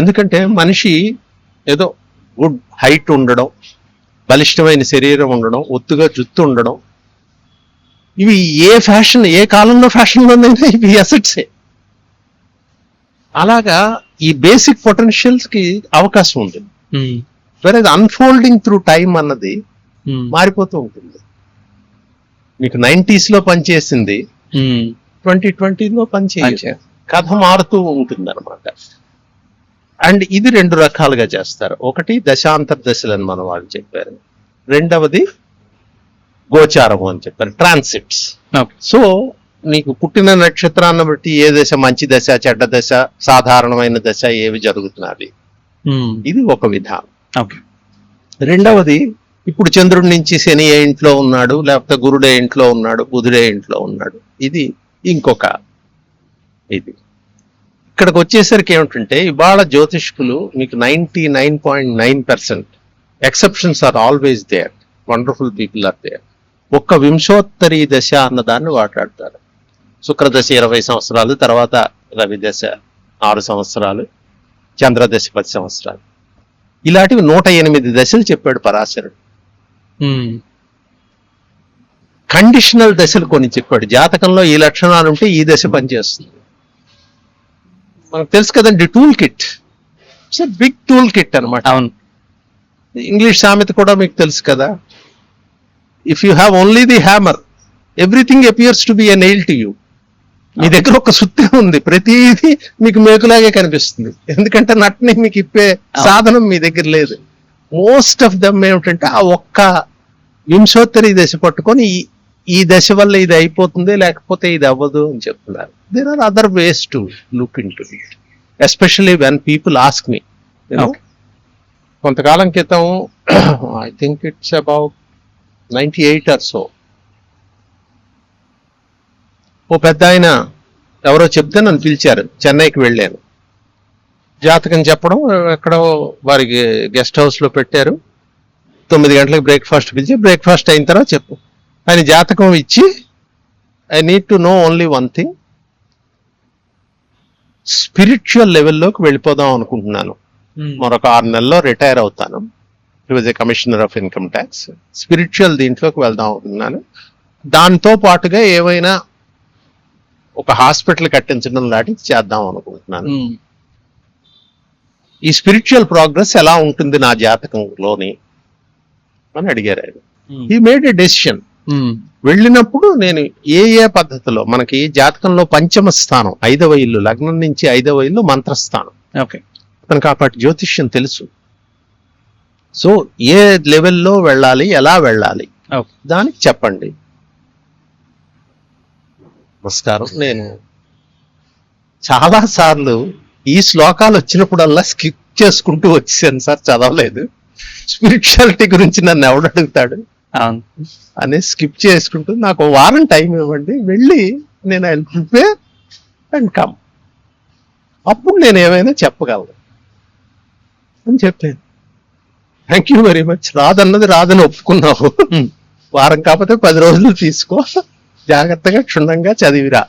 ఎందుకంటే మనిషి ఏదో గుడ్ హైట్ ఉండడం, బలిష్టమైన శరీరం ఉండడం, ఒత్తుగా జుత్తు ఉండడం, ఇవి ఏ ఫ్యాషన్, ఏ కాలంలో ఫ్యాషన్లోనైనా ఇవి అసెట్సే. అలాగా ఈ బేసిక్ పొటెన్షియల్స్ కి అవకాశం ఉంటుంది. వేరే అన్ఫోల్డింగ్ త్రూ టైం అన్నది మారిపోతూ ఉంటుంది. మీకు 90s లో పనిచేసింది 2020లో పనిచేయదు, కథ మారుతూ ఉంటుంది అనమాట. అండ్ ఇది రెండు రకాలుగా చేస్తారు. ఒకటి దశాంతర దశలు అని మన వాళ్ళు చెప్పారు, రెండవది గోచారము అని చెప్పారు, ట్రాన్సిట్స్. సో నీకు పుట్టిన నక్షత్రాన్ని బట్టి ఏ దశ మంచి దశ, చెడ్డ దశ, సాధారణమైన దశ ఏవి జరుగుతున్నది, ఇది ఒక విధానం. రెండవది ఇప్పుడు చంద్రుడి నుంచి శని ఏ ఇంట్లో ఉన్నాడు, లేకపోతే గురుడే ఇంట్లో ఉన్నాడు, బుధుడే ఇంట్లో ఉన్నాడు, ఇది ఇంకొక ఇది. ఇక్కడికి వచ్చేసరికి ఏమిటంటే ఇవాళ జ్యోతిష్కులు మీకు 99.9%, exceptions are always there, wonderful people are there, ఒక్క వింశోత్తరి దశ అన్నదాన్ని మాట్లాడతారు. శుక్రదశ 20 సంవత్సరాలు, తర్వాత రవి దశ 6 సంవత్సరాలు, చంద్రదశ 10 సంవత్సరాలు. ఇలాంటివి 108 దశలు చెప్పాడు పరాశరుడు. కండిషనల్ దశలు కొన్ని చెప్పాడు. జాతకంలో ఈ లక్షణాలు ఉంటే ఈ దశ పనిచేస్తుంది. మనకు తెలుసు కదండి tool kit. It's a big tool kit అనమాట. అవును. ఇంగ్లీష్ సామెత కూడా మీకు తెలుసు కదా, if you have only the hammer everything appears to be a nail to you. మీ దగ్గర ఒక సుత్తే ఉంది, ప్రతిదీ మీకు మేకులాగే కనిపిస్తుంది, ఎందుకంటే నట్ని మీకు ఇప్పే సాధనం మీ దగ్గర లేదు. మోస్ట్ ఆఫ్ దమ్ ఏమిటంటే ఆ ఒక్క వింశోత్తరి దశ పట్టుకొని ఈ దశ వల్ల ఇది అయిపోతుంది లేకపోతే ఇది అవ్వదు అని చెప్తున్నారు. There are other ways to look in to it, especially when people ask me. కొంతకాలం క్రితం I think it's about 98 or so, ఓ పెద్ద ఆయన ఎవరో చెప్తే నన్ను పిలిచారు. చెన్నైకి వెళ్ళాను. జాతకం చెప్పడం, ఎక్కడో వారికి గెస్ట్ హౌస్ లో పెట్టారు. 9 గంటలకు బ్రేక్ఫాస్ట్ పిలిచి, బ్రేక్ఫాస్ట్ అయిన తర్వాత చెప్పు ఆయన జాతకం ఇచ్చి, I need to know only one thing, spiritual లెవెల్లోకి వెళ్ళిపోదాం అనుకుంటున్నాను, మరొక 6 నెలల్లో రిటైర్ అవుతాను. He was a commissioner of income tax. Spiritual దీంట్లోకి వెళ్దాం అనుకుంటున్నాను. దాంతో పాటుగా ఏవైనా ఒక హాస్పిటల్ కట్టించడం లాంటిది చేద్దాం అనుకుంటున్నాను. ఈ స్పిరిచువల్ ప్రోగ్రెస్ ఎలా ఉంటుంది నా జాతకంలోని అని అడిగారు ఆయన. He made a decision. వెళ్ళినప్పుడు నేను ఏ పద్ధతిలో, మనకి జాతకంలో పంచమ స్థానం 5వ ఇల్లు, లగ్నం నుంచి 5వ ఇల్లు మంత్రస్థానం. తనకు ఆ జ్యోతిష్యం తెలుసు. సో ఏ లెవెల్లో వెళ్ళాలి, ఎలా వెళ్ళాలి, దానికి చెప్పండి. నమస్కారం, నేను చాలా సార్లు ఈ శ్లోకాలు వచ్చినప్పుడల్లా స్కిప్ చేసుకుంటూ వచ్చాను సార్, చదవలేదు. స్పిరిచువాలిటీ గురించి నన్ను ఎవడు అడుగుతాడు అని స్కిప్ చేసుకుంటూ, నాకు 1 వారం టైం ఇవ్వండి, వెళ్ళి నేను I will prepare and come, అప్పుడు నేను ఏమైనా చెప్పగలను అని చెప్పాను. Thank you very much. రాదన్నది రాదని ఒప్పుకున్నావు, వారం కాకపోతే 10 రోజులు తీసుకో, జాగ్రత్తగా క్షుణ్ణంగా చదివిరా,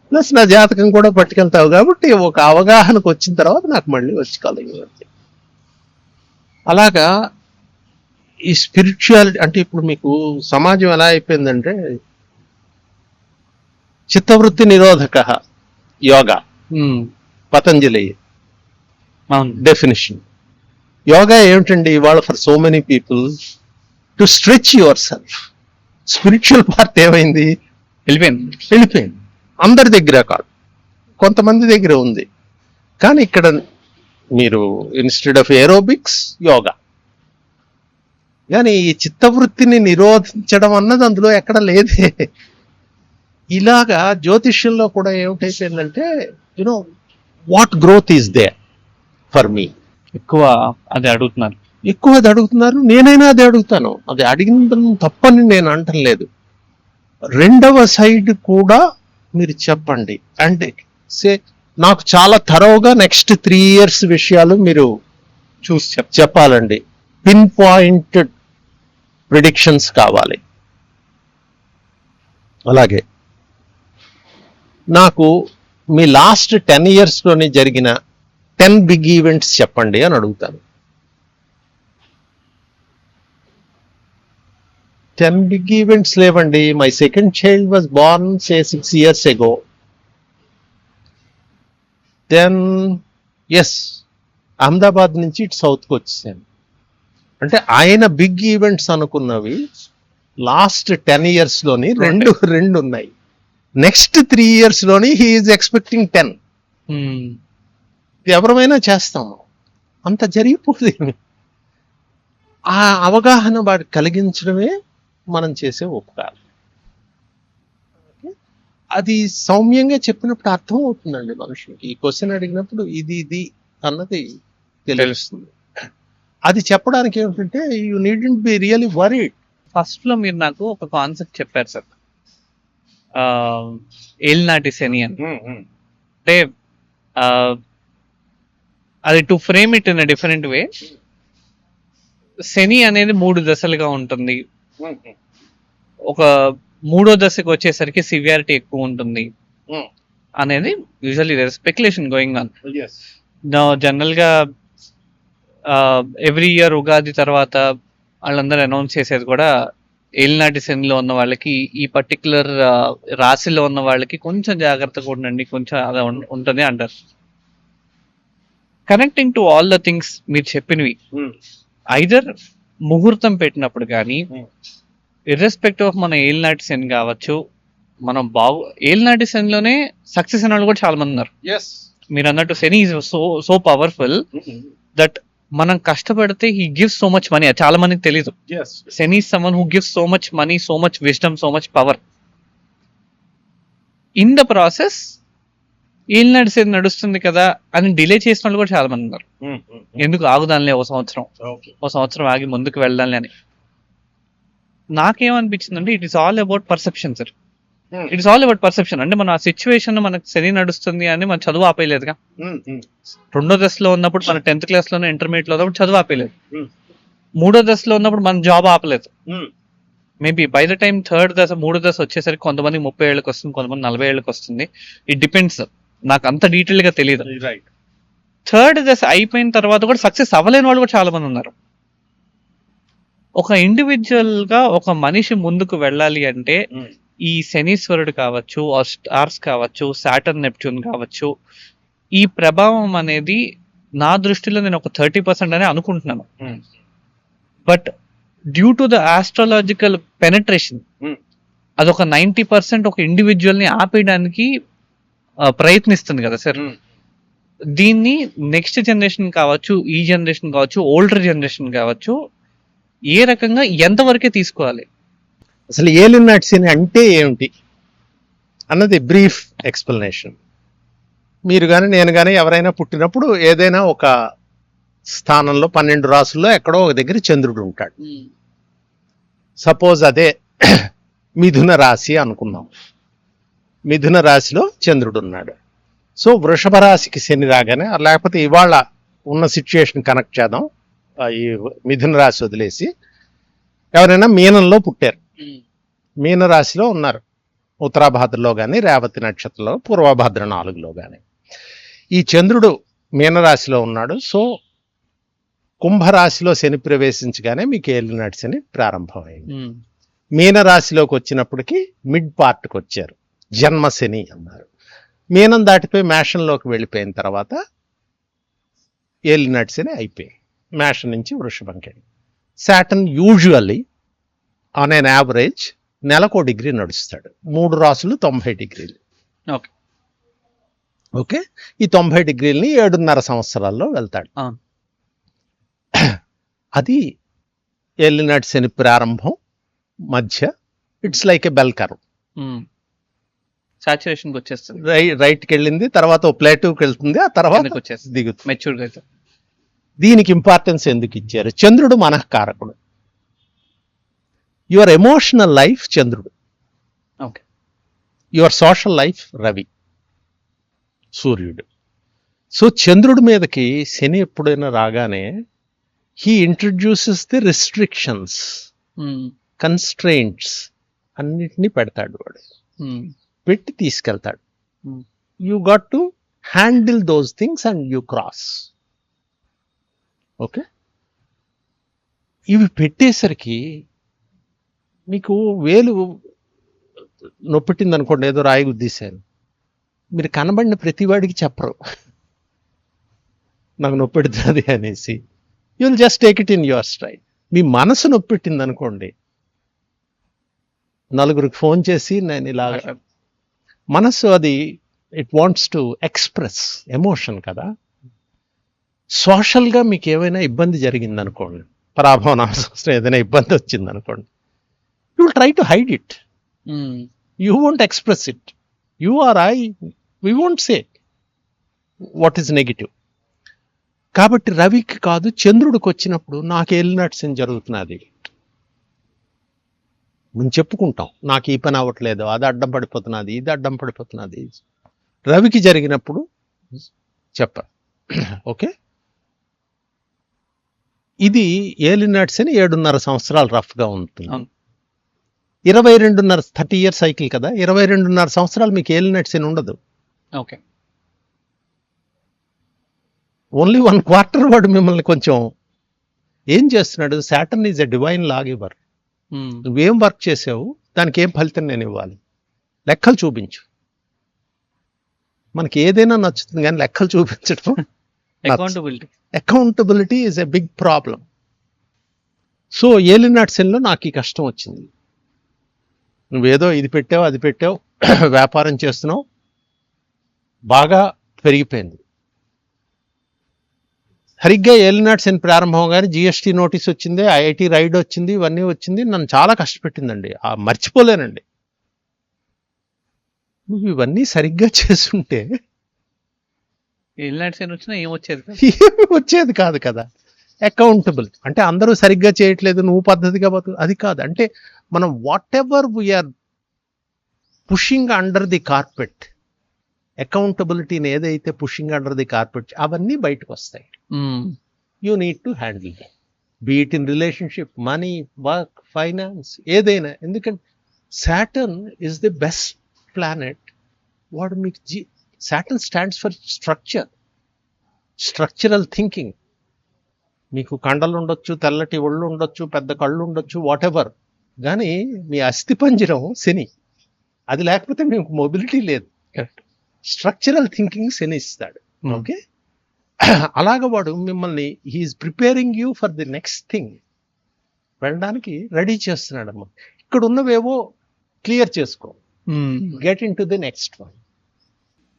ప్లస్ నా జాతకం కూడా పట్టుకెళ్తావు కాబట్టి ఒక అవగాహనకు వచ్చిన తర్వాత నాకు మళ్ళీ వచ్చి కలగండి. అలాగా ఈ స్పిరిచువాలిటీ అంటే ఇప్పుడు మీకు సమాజం ఎలా అయిపోయిందంటే, చిత్తవృత్తి నిరోధక యోగా, పతంజలి డెఫినిషన్. యోగా ఏమిటండి ఇవాళ for so many people to stretch your self. Spiritual part ఏమైంది, వెళ్ళిపోయింది. అందరి దగ్గర కాదు, కొంతమంది దగ్గర ఉంది. కానీ ఇక్కడ మీరు ఇన్స్టెడ్ ఆఫ్ ఏరోబిక్స్ యోగా, కానీ ఈ చిత్తవృత్తిని నిరోధించడం అన్నది అందులో ఎక్కడ లేదే. ఇలాగా జ్యోతిష్యంలో కూడా ఏమిటైపోయిందంటే, you know what growth is there for me, ఎక్కువ అది అడుగుతున్నారు. నేనైనా అది అడుగుతాను. అది అడిగిన తప్పని నేను అంటం లేదు. రెండవ సైడ్ కూడా మీరు చెప్పండి అంటే నాకు చాలా థరోగా నెక్స్ట్ 3 years విషయాలు మీరు చూసి చెప్పాలండి. పిన్ పాయింటెడ్ ప్రిడిక్షన్స్ కావాలి. అలాగే నాకు మీ లాస్ట్ 10 years లోని జరిగిన 10 బిగ్ ఈవెంట్స్ చెప్పండి అని అడుగుతాను. 10 బిగ్ ఈవెంట్స్ లేవండి. My second child was born say 6 years ago. Then yes, Ahmedabad నుంచి ఇటు సౌత్కి వచ్చేసాను. అంటే ఆయన బిగ్ ఈవెంట్స్ అనుకున్నవి లాస్ట్ 10 years లోని రెండు ఉన్నాయి. నెక్స్ట్ 3 years లోని హీ ఈజ్ ఎక్స్పెక్టింగ్ 10. ఎవరమైనా చేస్తాము, అంత జరిగిపోతుంది. ఆ అవగాహన వాడికి కలిగించడమే మనం చేసే ఉపకారం. అది సౌమ్యంగా చెప్పినప్పుడు అర్థం అవుతుందండి మనుషులకి. ఈ క్వశ్చన్ అడిగినప్పుడు ఇది అన్నది తెలుస్తుంది. అది చెప్పడానికి ఏమిటంటే you needn't be really worried. First లో మీరు నాకు ఒక కాన్సెప్ట్ చెప్పారు సార్, ఏలినాటి శని అని. అంటే అది to frame it in a different way, Shani అనేది 3 దశలుగా ఉంటుంది. ఒక 3వ దశకు వచ్చేసరికి సివియారిటీ ఎక్కువ ఉంటుంది అనేది usually there speculation going on. General గా ఎవ్రీ ఇయర్ ఉగాది తర్వాత వాళ్ళందరూ అనౌన్స్ చేసేది కూడా ఏలినాటి శనిలో ఉన్న వాళ్ళకి, ఈ పర్టికులర్ రాశిలో ఉన్న వాళ్ళకి కొంచెం జాగ్రత్తగా ఉండండి, కొంచెం అలా ఉంటుంది అంటారు. Connecting to all the things మీరు చెప్పినవి, ఐదర్ ముహూర్తం పెట్టినప్పుడు కానీ, ఇర్రెస్పెక్టివ్ ఆఫ్ మన ఏలినాటి శని కావచ్చు, మనం ఏలినాటి శనిలోనే సక్సెస్ అయిన వాళ్ళు కూడా చాలా మంది ఉన్నారు. మీరు అన్నట్టు Shani is so powerful that మనం కష్టపడితే he gives so much money. చాలా మందికి తెలీదు. Shani is someone who gives so much money, so much wisdom, so much power. In the process ఏలినాటి శని నడుస్తుంది కదా అని డిలే చేసిన వాళ్ళు కూడా చాలా మంది ఉన్నారు. ఎందుకు ఆగుదానిలే ఒక సంవత్సరం ఆగి ముందుకు వెళ్ళాలి అని. నాకేమనిపించిందంటే it is all about perception sir. It is all about perception. అంటే మనం ఆ సిచ్యువేషన్ మనకు శని నడుస్తుంది అని మనం చదువు ఆపేయలేదుగా. రెండో దశలో ఉన్నప్పుడు మన 10th క్లాస్ లోనే, ఇంటర్మీడియట్ లో ఉన్నప్పుడు చదువు ఆపేయలేదు. మూడో దశలో ఉన్నప్పుడు మన జాబ్ ఆపలేదు. మేబీ బై ద టైం మూడో దశ వచ్చేసరికి కొంతమంది 30 ఏళ్ళకి వస్తుంది, కొంతమంది 40 ఏళ్ళకి వస్తుంది. It depends. నాకు అంత డీటెయిల్ గా తెలియదు. థర్డ్ దశ అయిపోయిన తర్వాత కూడా సక్సెస్ అవ్వలేని వాళ్ళు కూడా చాలా మంది ఉన్నారు. ఒక ఇండివిజువల్ గా ఒక మనిషి ముందుకు వెళ్ళాలి అంటే ఈ శనీశ్వరుడు కావచ్చు, స్టార్స్ కావచ్చు, సాటర్న్, నెప్ట్యూన్ కావచ్చు, ఈ ప్రభావం అనేది నా దృష్టిలో నేను ఒక 30% అని అనుకుంటున్నాను. But due to the astrological penetration అదొక 90% ఒక ఇండివిజువల్ ని ఆపేయడానికి ప్రయత్నిస్తుంది కదా సార్. దీన్ని నెక్స్ట్ జనరేషన్ కావచ్చు, ఈ జనరేషన్ కావచ్చు, ఓల్డర్ జనరేషన్ కావచ్చు, ఏ రకంగా ఎంతవరకే తీసుకోవాలి? అసలు ఏలినాటి శని అంటే ఏమిటి అన్నది బ్రీఫ్ ఎక్స్ప్లెనేషన్. మీరు కానీ నేను కానీ ఎవరైనా పుట్టినప్పుడు ఏదైనా ఒక స్థానంలో 12 రాసుల్లో ఎక్కడో ఒక దగ్గర చంద్రుడు ఉంటాడు. సపోజ్ అదే మిథున రాశి అనుకుందాం. మిథున రాశిలో చంద్రుడు ఉన్నాడు. సో వృషభ రాశికి శని రాగానే, లేకపోతే ఇవాళ ఉన్న సిచ్యుయేషన్ కనెక్ట్ చేద్దాం. ఈ మిథున రాశి వదిలేసి ఎవరైనా మీనంలో పుట్టారు, మీనరాశిలో ఉన్నారు, ఉత్తరాభాద్రలో కానీ, రేవతి నక్షత్రంలో, పూర్వభాద్ర 4లో కానీ. ఈ చంద్రుడు మీనరాశిలో ఉన్నాడు. సో కుంభరాశిలో శని ప్రవేశించగానే మీకు ఏలినాటి శని ప్రారంభమైంది. మీనరాశిలోకి వచ్చినప్పటికీ మిడ్ పార్ట్కి వచ్చారు, జన్మ శని అన్నారు. మీనం దాటిపోయి మేషంలోకి వెళ్ళిపోయిన తర్వాత ఏలినాటి శని అయిపోయింది. మేషం నుంచి వృషభంకి. Saturn usually on an average నెలకు 1 డిగ్రీ నడుస్తాడు. 3 రాసులు 90 డిగ్రీలు. ఓకే, ఈ 90 డిగ్రీలని 7.5 సంవత్సరాల్లో వెళ్తాడు. అది ఏలినాటి శని ప్రారంభం మధ్య. It's like a bell curve. సాచురేషన్కి వచ్చేస్తుంది, రైట్కి వెళ్ళింది, తర్వాత ఓ ప్లేటూకి వెళ్తుంది, ఆ తర్వాత దిగుతుంది, మెచ్యూర్ గా. దీనికి ఇంపార్టెన్స్ ఎందుకు ఇచ్చారు? చంద్రుడు మనఃకారకుడు. యువర్ ఎమోషనల్ లైఫ్ చంద్రుడు, యువర్ సోషల్ లైఫ్ రవి, సూర్యుడు. సో చంద్రుడి మీదకి శని ఎప్పుడైనా రాగానే he introduces the restrictions, constraints అన్నిటినీ పెడతాడు. వాడు పెట్టి తీసుకెళ్తాడు. You got to handle those things and you cross. Okay, ఇవి పెట్టేసరికి మీకు వేలు నొప్పెట్టింది అనుకోండి, ఏదో రాయి గుద్దీశారు, మీరు కనబడిన ప్రతివాడికి చెప్పరు నాకు నొప్పెడుతుంది అనేసి. You will just take it in your stride. మీ మనసు నొప్పెట్టింది అనుకోండి, నలుగురికి ఫోన్ చేసి నేను ఇలాగ, మనసు అది it wants to express emotion కదా. సోషల్గా మీకు ఏమైనా ఇబ్బంది జరిగిందనుకోండి, పరాభవన అవసరం ఏదైనా ఇబ్బంది వచ్చిందనుకోండి, you will try to hide it. You won't express it. You are we won't say what is negative. కాబట్టి రవికి కాదు, చంద్రుడికి వచ్చినప్పుడు నాకు ఏలినాటి శని జరుగుతున్నది మనం చెప్పుకుంటాం. నాకు ఈ పని అవ్వట్లేదు, అది అడ్డం పడిపోతున్నది, ఇది అడ్డం పడిపోతున్నది. రవికి జరిగినప్పుడు చెప్పరు. ఓకే, ఇది ఏలినాటి శని 7.5 సంవత్సరాలు రఫ్గా ఉంటుంది. 22.5 30 ఇయర్ సైకిల్ కదా, 22.5 సంవత్సరాలు మీకు ఏలినాటి శని ఉండదు. ఓకే, ఓన్లీ 1/4 వాడు మిమ్మల్ని కొంచెం ఏం చేస్తున్నాడు? Saturn is a divine law giver. నువ్వేం వర్క్ చేసావు, దానికి ఏం ఫలితం నేను ఇవ్వాలి, లెక్కలు చూపించు. మనకి ఏదైనా నచ్చుతుంది కానీ లెక్కలు చూపించడం, accountability is a big problem. So ఏలినాట్సెన్లో నాకు ఈ కష్టం వచ్చింది. నువ్వేదో ఇది పెట్టావు అది పెట్టావు, వ్యాపారం చేస్తున్నావు, బాగా పెరిగిపోయింది. సరిగ్గా ఏలినాట్సెన్ ప్రారంభం కానీ జిఎస్టీ నోటీస్ వచ్చింది, ఐఐటి రైడ్ వచ్చింది, ఇవన్నీ వచ్చింది. నన్ను చాలా కష్టపెట్టిందండి, మర్చిపోలేనండి. నువ్వు ఇవన్నీ సరిగ్గా చేస్తుంటే ఏమి వచ్చేది కాదు కదా. అకౌంటబుల్ అంటే అందరూ సరిగ్గా చేయట్లేదు, నువ్వు పద్ధతిగా అది కాదు. అంటే మనం whatever we're pushing under the carpet, అకౌంటబిలిటీని ఏదైతే పుషింగ్ అండర్ ది కార్పెట్, అవన్నీ బయటకు వస్తాయి. You need to handle that, be it in relationship, money, work, finance, ఏదైనా. ఎందుకంటే Saturn is the best planet. వాడు మీకు Saturn stands for structure, structural thinking. మీకు కండలు ఉండొచ్చు, తెల్లటి ఒళ్ళు ఉండొచ్చు, పెద్ద కళ్ళు ఉండొచ్చు, వాట్ ఎవర్, కానీ మీ అస్థిపంజరం శని. అది లేకపోతే మీకు మొబిలిటీ లేదు. స్ట్రక్చరల్ థింకింగ్ శని ఇస్తాడు. ఓకే, అలాగ వాడు మిమ్మల్ని he's preparing you for the next thing, వెళ్ళడానికి రెడీ చేస్తున్నాడు అమ్మ. ఇక్కడ ఉన్నవేవో క్లియర్ చేసుకో, get in to the next one.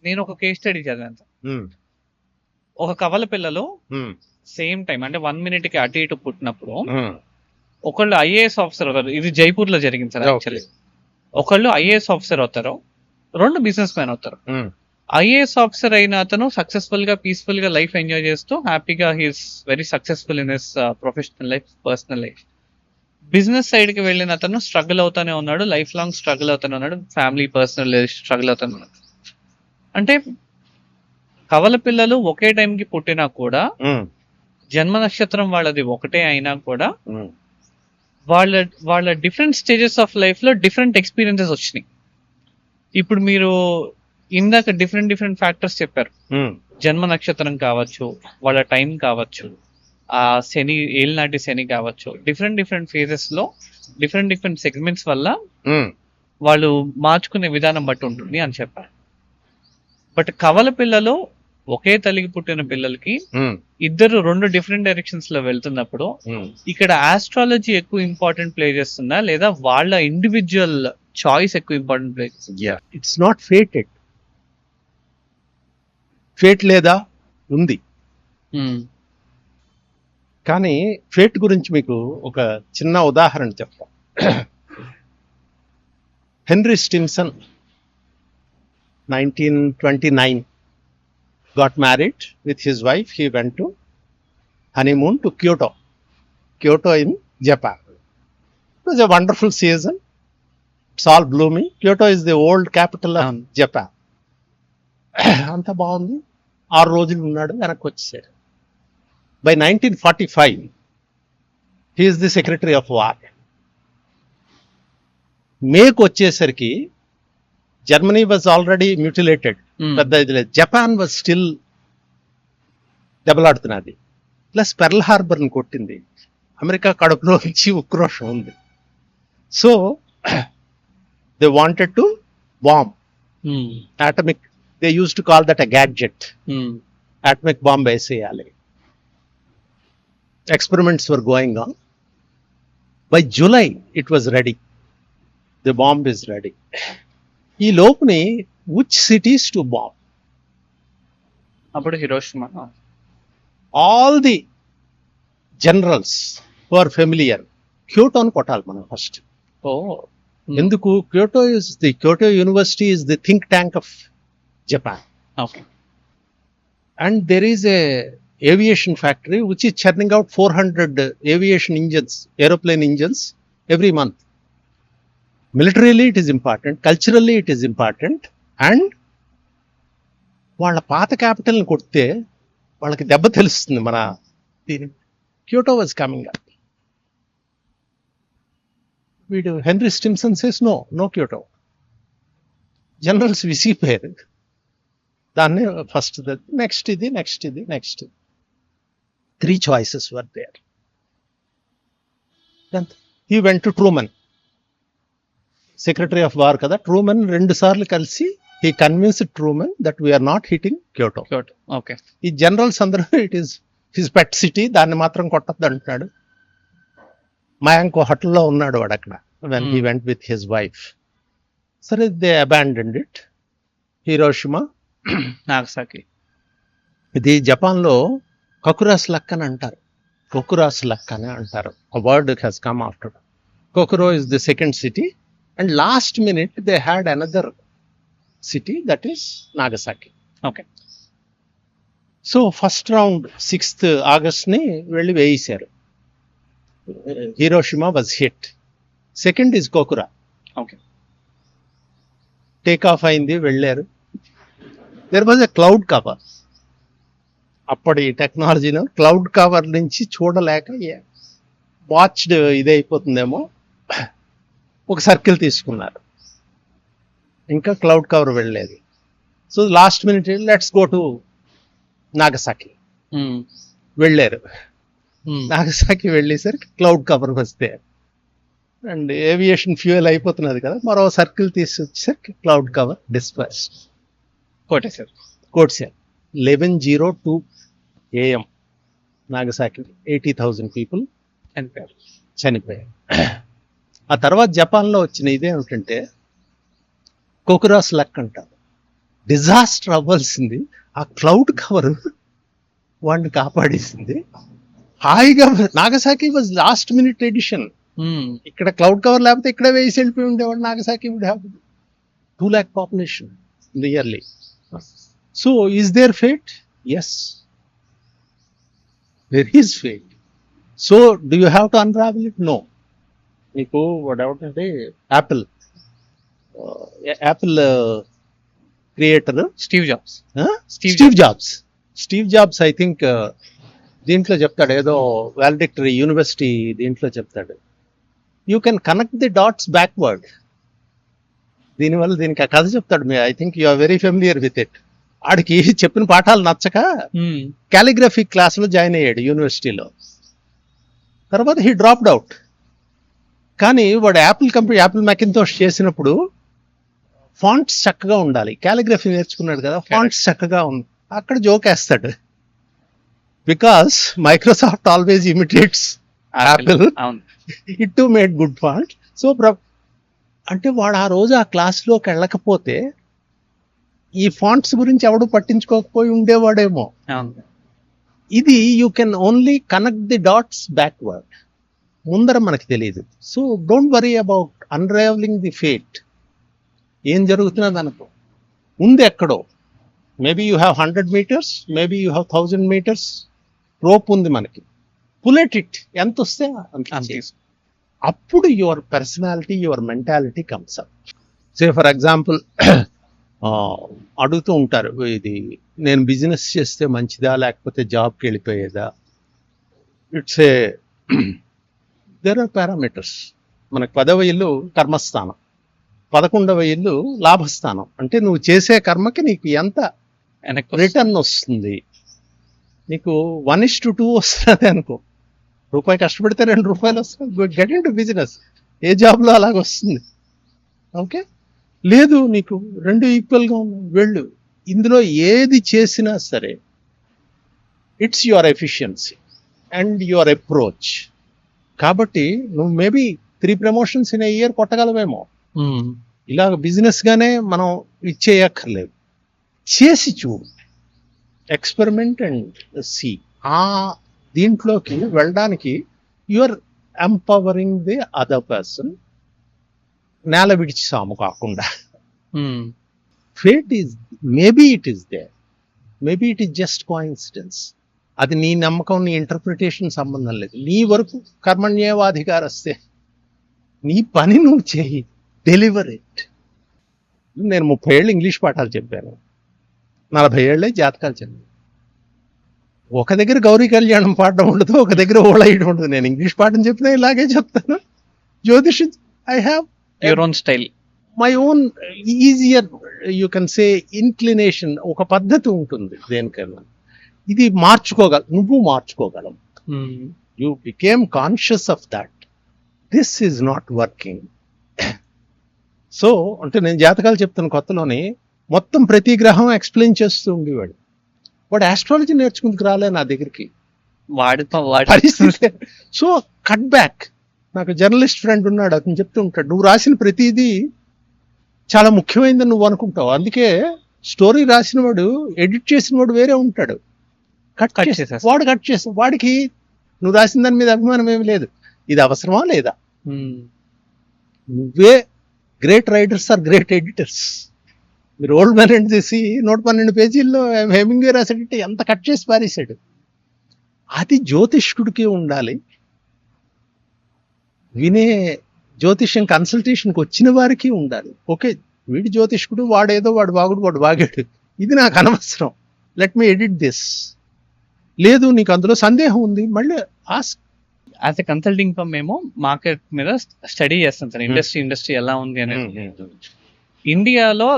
నేను ఒక కేస్ స్టడీ చదివాను. ఒక కవల పిల్లలు సేమ్ టైం అంటే 1 minute కి అటు ఇటు పుట్టినప్పుడు ఒకళ్ళు ఐఏఎస్ ఆఫీసర్ అవుతారు. ఇది జైపూర్ లో జరిగింది సార్. యాక్చువల్లీ ఒకళ్ళు ఐఏఎస్ ఆఫీసర్ అవుతారు, 2 బిజినెస్ మ్యాన్ అవుతారు. ఐఏఎస్ ఆఫీసర్ అయిన అతను సక్సెస్ఫుల్ గా పీస్ఫుల్ గా లైఫ్ ఎంజాయ్ చేస్తూ హ్యాపీగా he's very successful in his professional life, personal life. Business side కి వెళ్ళిన అతను స్ట్రగుల్ అవుతానే ఉన్నాడు, లైఫ్ లాంగ్ స్ట్రగుల్ అవుతానే ఉన్నాడు, ఫ్యామిలీ పర్సనల్ స్ట్రగుల్ అవుతానే ఉన్నాడు. అంటే కవల పిల్లలు ఒకే టైంకి పుట్టినా కూడా, జన్మ నక్షత్రం వాళ్ళది ఒకటే అయినా కూడా, వాళ్ళ డిఫరెంట్ స్టేజెస్ ఆఫ్ లైఫ్ లో డిఫరెంట్ ఎక్స్పీరియన్సెస్ వచ్చినాయి. ఇప్పుడు మీరు ఇందాక డిఫరెంట్ ఫ్యాక్టర్స్ చెప్పారు. జన్మ నక్షత్రం కావచ్చు, వాళ్ళ టైం కావచ్చు, ఆ శని, ఏలినాటి శని కావచ్చు, డిఫరెంట్ ఫేజెస్ లో డిఫరెంట్ సెగ్మెంట్స్ వల్ల వాళ్ళు మార్చుకునే విధానం బట్టి ఉంటుంది అని చెప్పారు. బట్ కవల పిల్లలు ఒకే తల్లికి పుట్టిన పిల్లలకి ఇద్దరు 2 డిఫరెంట్ డైరెక్షన్స్ లో వెళ్తున్నప్పుడు ఇక్కడ ఆస్ట్రాలజీ ఎక్కువ ఇంపార్టెంట్ ప్లే చేస్తుందా, లేదా వాళ్ళ ఇండివిజువల్ చాయిస్ ఎక్కువ ఇంపార్టెంట్ ప్లే చేస్తుందా? It's not fated. ఫేట్ లేదా ఉంది, కానీ ఫేట్ గురించి మీకు ఒక చిన్న ఉదాహరణ చెప్తా. Henry Stimson 1929 got married with his wife. He went to honeymoon to Kyoto in Japan. It was a wonderful season. It's all blooming. Kyoto is the old capital of Japan. అంత బాగుంది. 6 రోజులు ఉన్నాడు, వెనక్కి వచ్చేసాడు. By 1945 he is the Secretary of War. మేకు వచ్చేసరికి జర్మనీ వాజ్ ఆల్రెడీ మ్యూటిలేటెడ్, పెద్ద ఇది లేదు. జపాన్ వాజ్ స్టిల్ దెబ్బలాడుతున్నది. ప్లస్ పెర్ల్ హార్బర్ని కొట్టింది. అమెరికా కడుపులో నుంచి ఉక్రోషం ఉంది. So they wanted to bomb atomic, they use to call that a gadget. Atomic bomb వేసేయాలి. Experiments were going on. By July it was ready, the bomb is ready. ఈ లోపుని which cities to bomb? అప్పుడు Hiroshima. All the generals who are familiar, క్యోటోని కొట్టాలి మనం ఫస్ట్. ఎందుకు? Kyoto university is the think tank of Japan. Okay. And there is a aviation factory which is churning out 400 aviation engines, aeroplane engines every month. Militarily it is important, culturally it is important, and వాళ్ళ పాత క్యాపిటల్ని కొడితే వాళ్ళకి దెబ్బ తెలుస్తుంది. మన క్యోటో వాజ్ కమింగ్ అప్. వీడు Henry Stimson says no Kyoto. Generals విసిగిపోయారు. దాన్ని ఫస్ట్ నెక్స్ట్ ఇది. 3 choices were there. Then he went to Truman, Secretary of War kada. Truman 2 సార్లు కలిసి he convinced Truman that we are not hitting Kyoto. Okay. ఈ జనరల్స్ అందరూ it is his pet city, దాన్ని మాత్రం కొట్టద్దు అంటున్నాడు. మయాంక్ హోటల్లో ఉన్నాడు వాడు అక్కడ when he went with his wife. సరే they abandoned it. Hiroshima, Nagasaki. ఇది జపాన్లో కకురాస్ లక్ అని అంటారు. కొకురాస్ లక్ అని అంటారు. A word has come after. Kokoro is the second city, and last minute they had another city, that is Nagasaki. Okay. So first round 6th August ని వెళ్ళి వేయించారు. Hiroshima was hit. Second is Kokura. Okay. Take off అయింది, వెళ్ళారు. There was a cloud cover. అప్పటి టెక్నాలజీలో క్లౌడ్ కవర్ నుంచి చూడలేక వాచ్డ్ ఇదైపోతుందేమో ఒక సర్కిల్ తీసుకున్నారు, ఇంకా క్లౌడ్ కవర్ వెళ్ళలేదు. So last minute let's go to Nagasaki వెళ్ళారు. నాగసాకి వెళ్ళేసరికి క్లౌడ్ కవర్ వస్తే అండ్ ఏవియేషన్ ఫ్యూయల్ అయిపోతున్నది కదా, మరో సర్కిల్ తీసి వచ్చేసరికి క్లౌడ్ కవర్ డిస్పర్స్ కొట్టేశారు. కోట్సారు. 11:02 AM నాగసాకి 80,000 పీపుల్ చనిపోయారు. ఆ తర్వాత జపాన్లో వచ్చిన ఇదేమిటంటే కోకురాస్ లక్ అంటారు. డిజాస్టర్ అవ్వాల్సింది ఆ క్లౌడ్ కవర్ వాడిని కాపాడేసింది. హాయిగా Nagasaki was last minute edition. ఇక్కడ క్లౌడ్ కవర్ లేకపోతే ఇక్కడే వేసి వెళ్ళిపోయి ఉండేవాడు. Nagasaki would have 2 lakh population nearly. So is there fate? Yes, there is fate. So do you have to unravel it? No. మీకు ఏమిటంటే Apple creator Steve Jobs. Steve Jobs I think దీంట్లో చెప్తాడు, ఏదో వాల్డిక్టరీ యూనివర్సిటీ దీంట్లో చెప్తాడు, you can connect the dots backward. దీనివల్ల దీనికి ఆ కథ చెప్తాడు. I think you are very familiar with it. ఆడికి చెప్పిన పాఠాలు నచ్చక కాలిగ్రఫీ క్లాస్లో జాయిన్ అయ్యాడు యూనివర్సిటీలో. తర్వాత హీ డ్రాప్డ్ అవుట్. కానీ వాడు యాపిల్ మ్యాకింతోష్ చేసినప్పుడు ఫాంట్స్ చక్కగా ఉండాలి. కాలిగ్రఫీ నేర్చుకున్నాడు కదా, ఫాంట్స్ చక్కగా ఉంది. అక్కడ జోకేస్తాడు. Because Microsoft always imitates Apple, it to made good font. So అంటే వాడు ఆ రోజు ఆ క్లాస్లోకి వెళ్ళకపోతే ఈ ఫాంట్స్ గురించి ఎవడు పట్టించుకోకపోయి ఉండేవాడేమో. ఇది you can only connect the dots backward. ముందర మనకి తెలియదు. So don't worry about unravelling the fate. ఏం జరుగుతున్నది అనుకో, ఉంది ఎక్కడో. Maybe you have 100 meters, maybe you have 1000 meters. Rope ఉంది మనకి. పులెట్ ఇట్, ఎంత వస్తే అంత. అప్పుడు your personality, your mentality comes up. Say for example అడుగుతూ ఉంటారు, ఇది నేను బిజినెస్ చేస్తే మంచిదా లేకపోతే జాబ్కి వెళ్ళిపోయేదా? It's a there are parameters. మనకు 10వ ఇల్లు కర్మస్థానం, 11వ ఇల్లు లాభస్థానం. అంటే నువ్వు చేసే కర్మకి నీకు ఎంత రిటర్న్ వస్తుంది. నీకు 1:2 వస్తుంది అనుకో. రూపాయి కష్టపడితే 2 రూపాయలు వస్తుంది. Get in to business. ఏ జాబ్లో అలాగ వస్తుంది. ఓకే, లేదు నీకు 2 ఈక్వల్గా వెళ్ళు. ఇందులో ఏది చేసినా సరే it's your efficiency and your approach. కాబట్టి నువ్వు maybe 3 promotions in a year కొట్టగలవేమో. ఇలాగ బిజినెస్ గానే మనం ఇచ్చేయక్కర్లేదు. చేసి చూడు, ఎక్స్పెరిమెంట్ అండ్ సీ. ఆ దీంట్లోకి వెళ్ళడానికి your empowering the other person. నేల విడిచి సాము కాకుండా. Fate is maybe it is there, maybe it is just coincidence. అది నీ నమ్మకం, నీ ఇంటర్ప్రిటేషన్ సంబంధం లేదు. నీ వరకు కర్మణ్యేవాధికారస్తే, నీ పని నువ్వు చేయి, డెలివర్ ఇట్. నేను 30 ఏళ్ళు ఇంగ్లీష్ పాఠాలు చెప్పాను, 40 ఏళ్ళే జాతకాలు చెప్పాను. ఒక దగ్గర గౌరీ కళ్యాణం పాడడం ఉండదు, ఒక దగ్గర ఓళయడం ఉండదు. నేను ఇంగ్లీష్ పాఠం చెప్పినా ఇలాగే చెప్తాను. జ్యోతిషం I have your own style, my own easier you can say inclination. ఒక పద్ధతి ఉంటుంది దేనికైనా. ఇది నువ్వు మార్చుకోగలవు. You became conscious of that, this is not working. So అంటే నేను జాతకాలు చెప్తున్న కొత్తలోని మొత్తం ప్రతి గ్రహం ఎక్స్ప్లెయిన్ చేస్తూ ఉండేవాడు. వాడు ఆస్ట్రాలజీ నేర్చుకుందుకు రాలే నా దగ్గరికి పరిస్థితి. So cut back. నాకు జర్నలిస్ట్ ఫ్రెండ్ ఉన్నాడు, అతను చెప్తూ ఉంటాడు, నువ్వు రాసిన ప్రతిదీ చాలా ముఖ్యమైనదని నువ్వు అనుకుంటావు, అందుకే స్టోరీ రాసిన వాడు ఎడిట్ చేసిన వాడు వేరే ఉంటాడు, వాడు కట్ చేస్తాడు. వాడికి నువ్వు రాసిన దాని మీద అభిమానం ఏమి లేదు. ఇది అవసరమా లేదా? నువ్వే great writers are great editors. మీరు ఓల్డ్ మ్యాన్ అండ్ చేసి 112 పేజీల్లో హెమింగ్వే రాసాడంటే ఎంత కట్ చేసి పారేశాడు. అది జ్యోతిష్కుడికి ఉండాలి. వినే జ్యోతిష్యం కన్సల్టేషన్కి వచ్చిన వారికి ఉండాలి. ఓకే, వీడి జ్యోతిష్కుడు, వాడు బాగాడు, ఇది నాకు అనవసరం, లెట్ మీ ఎడిట్ దిస్. లేదు నీకు అందులో సందేహం ఉంది, మళ్ళీ ask. As a consulting firm మేము మార్కెట్ మీద స్టడీ చేస్తాం సార్. ఇండస్ట్రీ ఎలా ఉంది అనేది. ఇండియాలో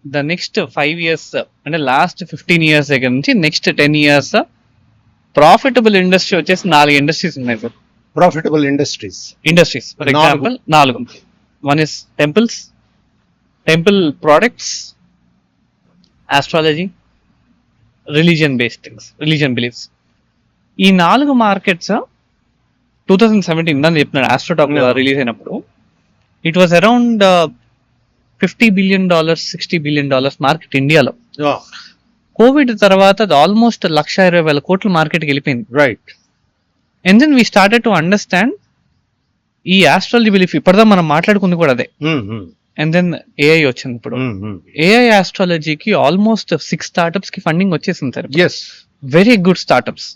ద నెక్స్ట్ 5 years అంటే లాస్ట్ 15 years దగ్గర నుంచి నెక్స్ట్ 10 years ప్రాఫిటబుల్ ఇండస్ట్రీ వచ్చేసి 4 ఇండస్ట్రీస్ ఉన్నాయి sir. Profitable industries for example 4. One is temple products, astrology, religion beliefs. ఈ 4 మార్కెట్స్ 2017 నన్ను చెప్పినాడు ఆస్ట్రోటాక్ రిలీజ్ అయినప్పుడు it was around $50 billion, $60 billion market ఇండియాలో. కోవిడ్ తర్వాత అది ఆల్మోస్ట్ 1,20,000 కోట్ల మార్కెట్కి వెళ్ళిపోయింది. Right. And then we started to understand ఈ ఆస్ట్రాలజీ బిలీఫ్. ఇప్పటిదా మనం మాట్లాడుకుంది కూడా అదే. అండ్ దెన్ ఏఐ వచ్చింది. ఇప్పుడు ఏఐ ఆస్ట్రాలజీకి ఆల్మోస్ట్ 6 startups కి ఫండింగ్ వచ్చేసింది సార్. Very good startups.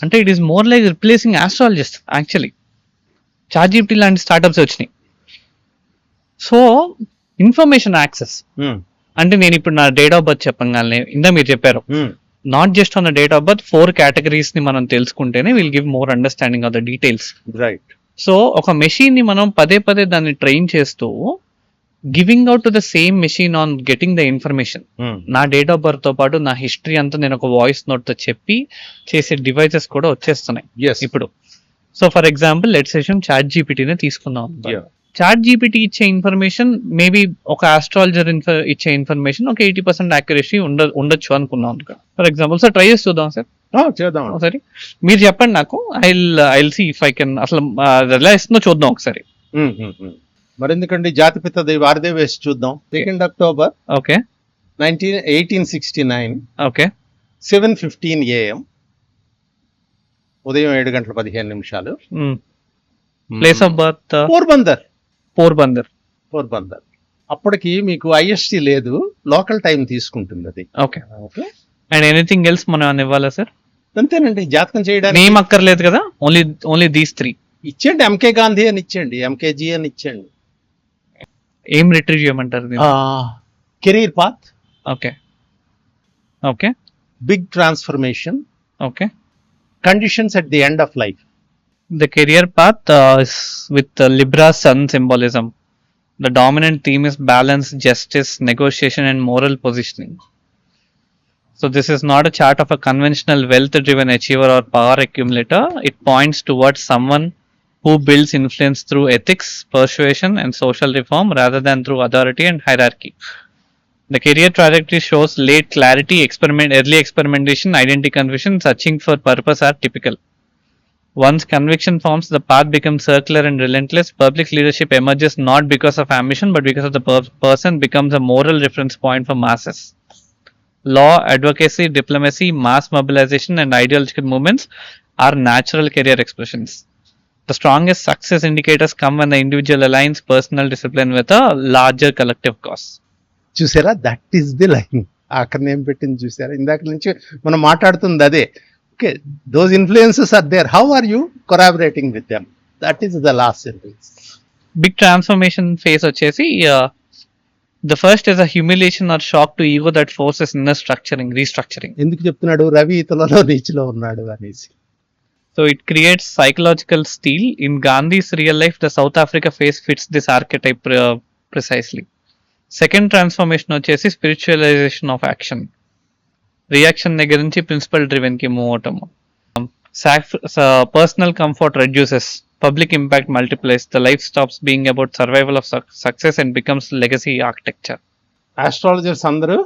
అంటే it is more like replacing astrologist actually. ChatGPT లాంటి స్టార్టప్స్ వచ్చినాయి. సో ఇన్ఫర్మేషన్ యాక్సెస్ అంటే నేను ఇప్పుడు నా డేట్ ఆఫ్ బర్త్ చెప్పగానే ఇందా మీరు చెప్పారు, not just on the date of birth, 4 categories ని మనం తెలుసుకుంటేనే will give more understanding of the details. Right. So ఒక మెషిన్ ని మనం పదే దాన్ని ట్రైన్ చేస్తూ giving out to the same machine on getting the information. నా డేట్ ఆఫ్ బర్త్ తో పాటు నా హిస్టరీ అంతా నేను ఒక వాయిస్ నోట్ తో చెప్పి చేసే డివైసెస్ కూడా వచ్చేస్తున్నాయి ఇప్పుడు. So for example let's assume ChatGPT ని తీసుకుందాం. ChatGPT ఇచ్చే ఇన్ఫర్మేషన్ మేబీ ఒక ఆస్ట్రాలజర్ ఇచ్చే ఇన్ఫర్మేషన్ ఒక 80% యాక్యురసీ ఉండొచ్చు అనుకున్నాం ఫర్ ఎగ్జాంపుల్. సార్ ట్రై చేసి చూద్దాం సార్. చేద్దాం ఒకసారి మీరు చెప్పండి నాకు. I see if I can. అసలు ఎలా ఇస్తుందో చూద్దాం ఒకసారి. మరి ఎందుకండి జాతిపితది వారిదే వేసి చూద్దాం. 2nd October okay 1869 okay 7:15 AM ఉదయం 7:15. Place of birth Porbandar. అప్పటికి మీకు ఐఎస్టీ లేదు, లోకల్ టైం తీసుకుంటుంది అది. ఓకే. అండ్ ఎనీథింగ్ ఎల్స్ మనం ఇవ్వాలా సార్? అంతేనండి, జాతకం చేయడానికి నేమ్ అక్కర్లేదు కదా, ఓన్లీ దీస్ 3 ఇచ్చేయండి. ఎంకే గాంధీ అని ఇచ్చేయండి, ఎంకేజీ అని ఇచ్చేయండి. ఏం రిట్రీవ్ చేయమంటారు? Career path. Okay. Big transformation. Okay. Conditions at the end of life. The career path is with Libra Sun symbolism. The dominant theme is balance, justice, negotiation and moral positioning. So this is not a chart of a conventional wealth-driven achiever or power accumulator. It points towards someone who builds influence through ethics, persuasion and social reform rather than through authority and hierarchy. The career trajectory shows late clarity, early experimentation, identity confusion, searching for purpose are typical. Once conviction forms, the path becomes circular and relentless. Public leadership emerges not because of ambition, but because of the person becomes a moral reference point for masses. Law, advocacy, diplomacy, mass mobilization, and ideological movements are natural career expressions. The strongest success indicators come when the individual aligns personal discipline with a larger collective cause. చూసారా, దట్ ఈస్ ది లైన్. అక్కడ నేను పెట్టింది చూసారా, ఇందాక నుంచి మనం మాట్లాడుతుంది అదే. Okay, those influences are there. How are you collaborating with them? That is the last sentence. Big transformation phase వచ్చేసి the first is a humiliation or shock to ego that forces inner restructuring. ఎందుకు చెప్తున్నాడు? రవి ఇతలలో నీచిలో ఉన్నాడు అనేసి. So it creates psychological steel. In Gandhi's real life the South Africa face fits this archetype precisely. Second transformation వచ్చేసి స్పిరిచువలైజేషన్ ఆఫ్ యాక్షన్. రియాక్షన్ దగ్గర నుంచి ప్రిన్సిపల్ డ్రివెన్ కి మూవ్ అవటము. Personal comfort reduces, public impact multiplies, the life stops being about survival of success and becomes legacy architecture. Astrologers అందరూ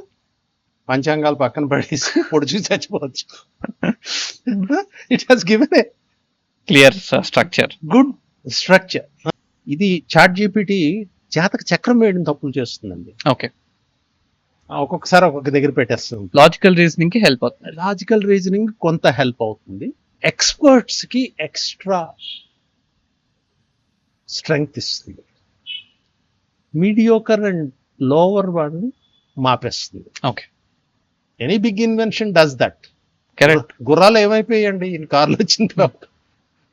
పంచాంగాలు పక్కన పడేసి పొడిచి చచ్చిపోవచ్చు. It has given a clear structure, good structure. ఇది చాట్ జీపీటీ జాతక చక్రం వేయడం తప్పులు చేస్తుందండి. ఓకే, ఒక్కొక్కసారి ఒక్కొక్క దగ్గర పెట్టేస్తుంది. లాజికల్ రీజనింగ్ కి హెల్ప్ అవుతుంది. లాజికల్ రీజనింగ్ కొంత హెల్ప్ అవుతుంది. ఎక్స్పర్ట్స్ కి ఎక్స్ట్రా స్ట్రెంగ్త్ ఇస్తుంది. మీడియోకర్ అండ్ లోవర్ వాడిని మాపేస్తుంది. Okay, any big invention does that. Correct. గుర్రాలు ఏమైపోయాయండి ఈ కార్లు వచ్చిన తర్వాత?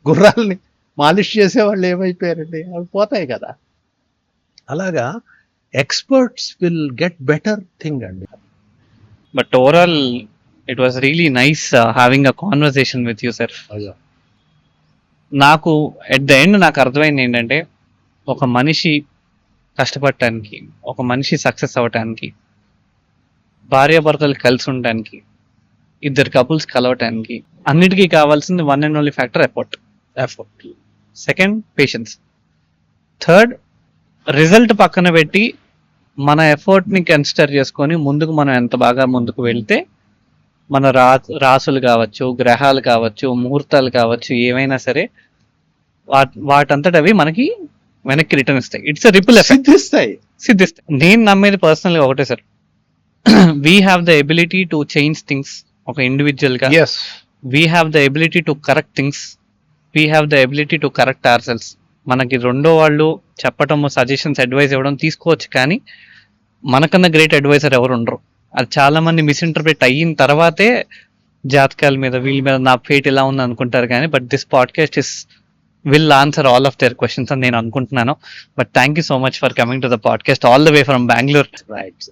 గుర్రాలని మాలిష్ చేసే వాళ్ళు ఏమైపోయారండి? అవి పోతాయి కదా. అలాగా experts will get better thing అండి. But overall it was really nice having a conversation with you sir. నాకు ఎట్ ద ఎండ్ నాకు అర్థమైంది ఏంటంటే, ఒక మనిషి కష్టపడటానికి, ఒక మనిషి సక్సెస్ అవ్వటానికి, భార్యాభర్తలు కలిసి ఉండటానికి, ఇద్దరు కపుల్స్ కలవటానికి, అన్నిటికీ కావాల్సింది one and only factor effort. Second patience. Third result పక్కన పెట్టి మన ఎఫర్ట్ని కన్సిడర్ చేసుకొని ముందుకు మనం ఎంత బాగా ముందుకు వెళ్తే మన రాసులు కావచ్చు, గ్రహాలు కావచ్చు, ముహూర్తాలు కావచ్చు, ఏమైనా సరే వాటంతట అవి మనకి వెనక్కి రిటర్న్ ఇస్తాయి. It's ripple effect. సిద్ధిస్తాయి. నేను నమ్మేది పర్సనల్గా ఒకటే sir, we have the ability to change things. ఒక ఇండివిజువల్ గా we have the ability to correct things, we have the ability to correct our selves. మనకి రెండో వాళ్ళు చెప్పటము, సజెషన్స్, అడ్వైస్ ఇవ్వడం తీసుకోవచ్చు, కానీ మనకన్నా గ్రేట్ అడ్వైజర్ ఎవరు ఉండరు. అది చాలా మంది మిస్ఇంటర్ప్రిట్ అయిన తర్వాతే జాతకాల మీద, వీళ్ళ మీద నా ఫేట్ ఇలా ఉంది అనుకుంటారు. కానీ but this podcast will answer all of their questions అని నేను అనుకుంటున్నాను. But thank you so much for coming to the podcast all the way from Bengaluru. Right.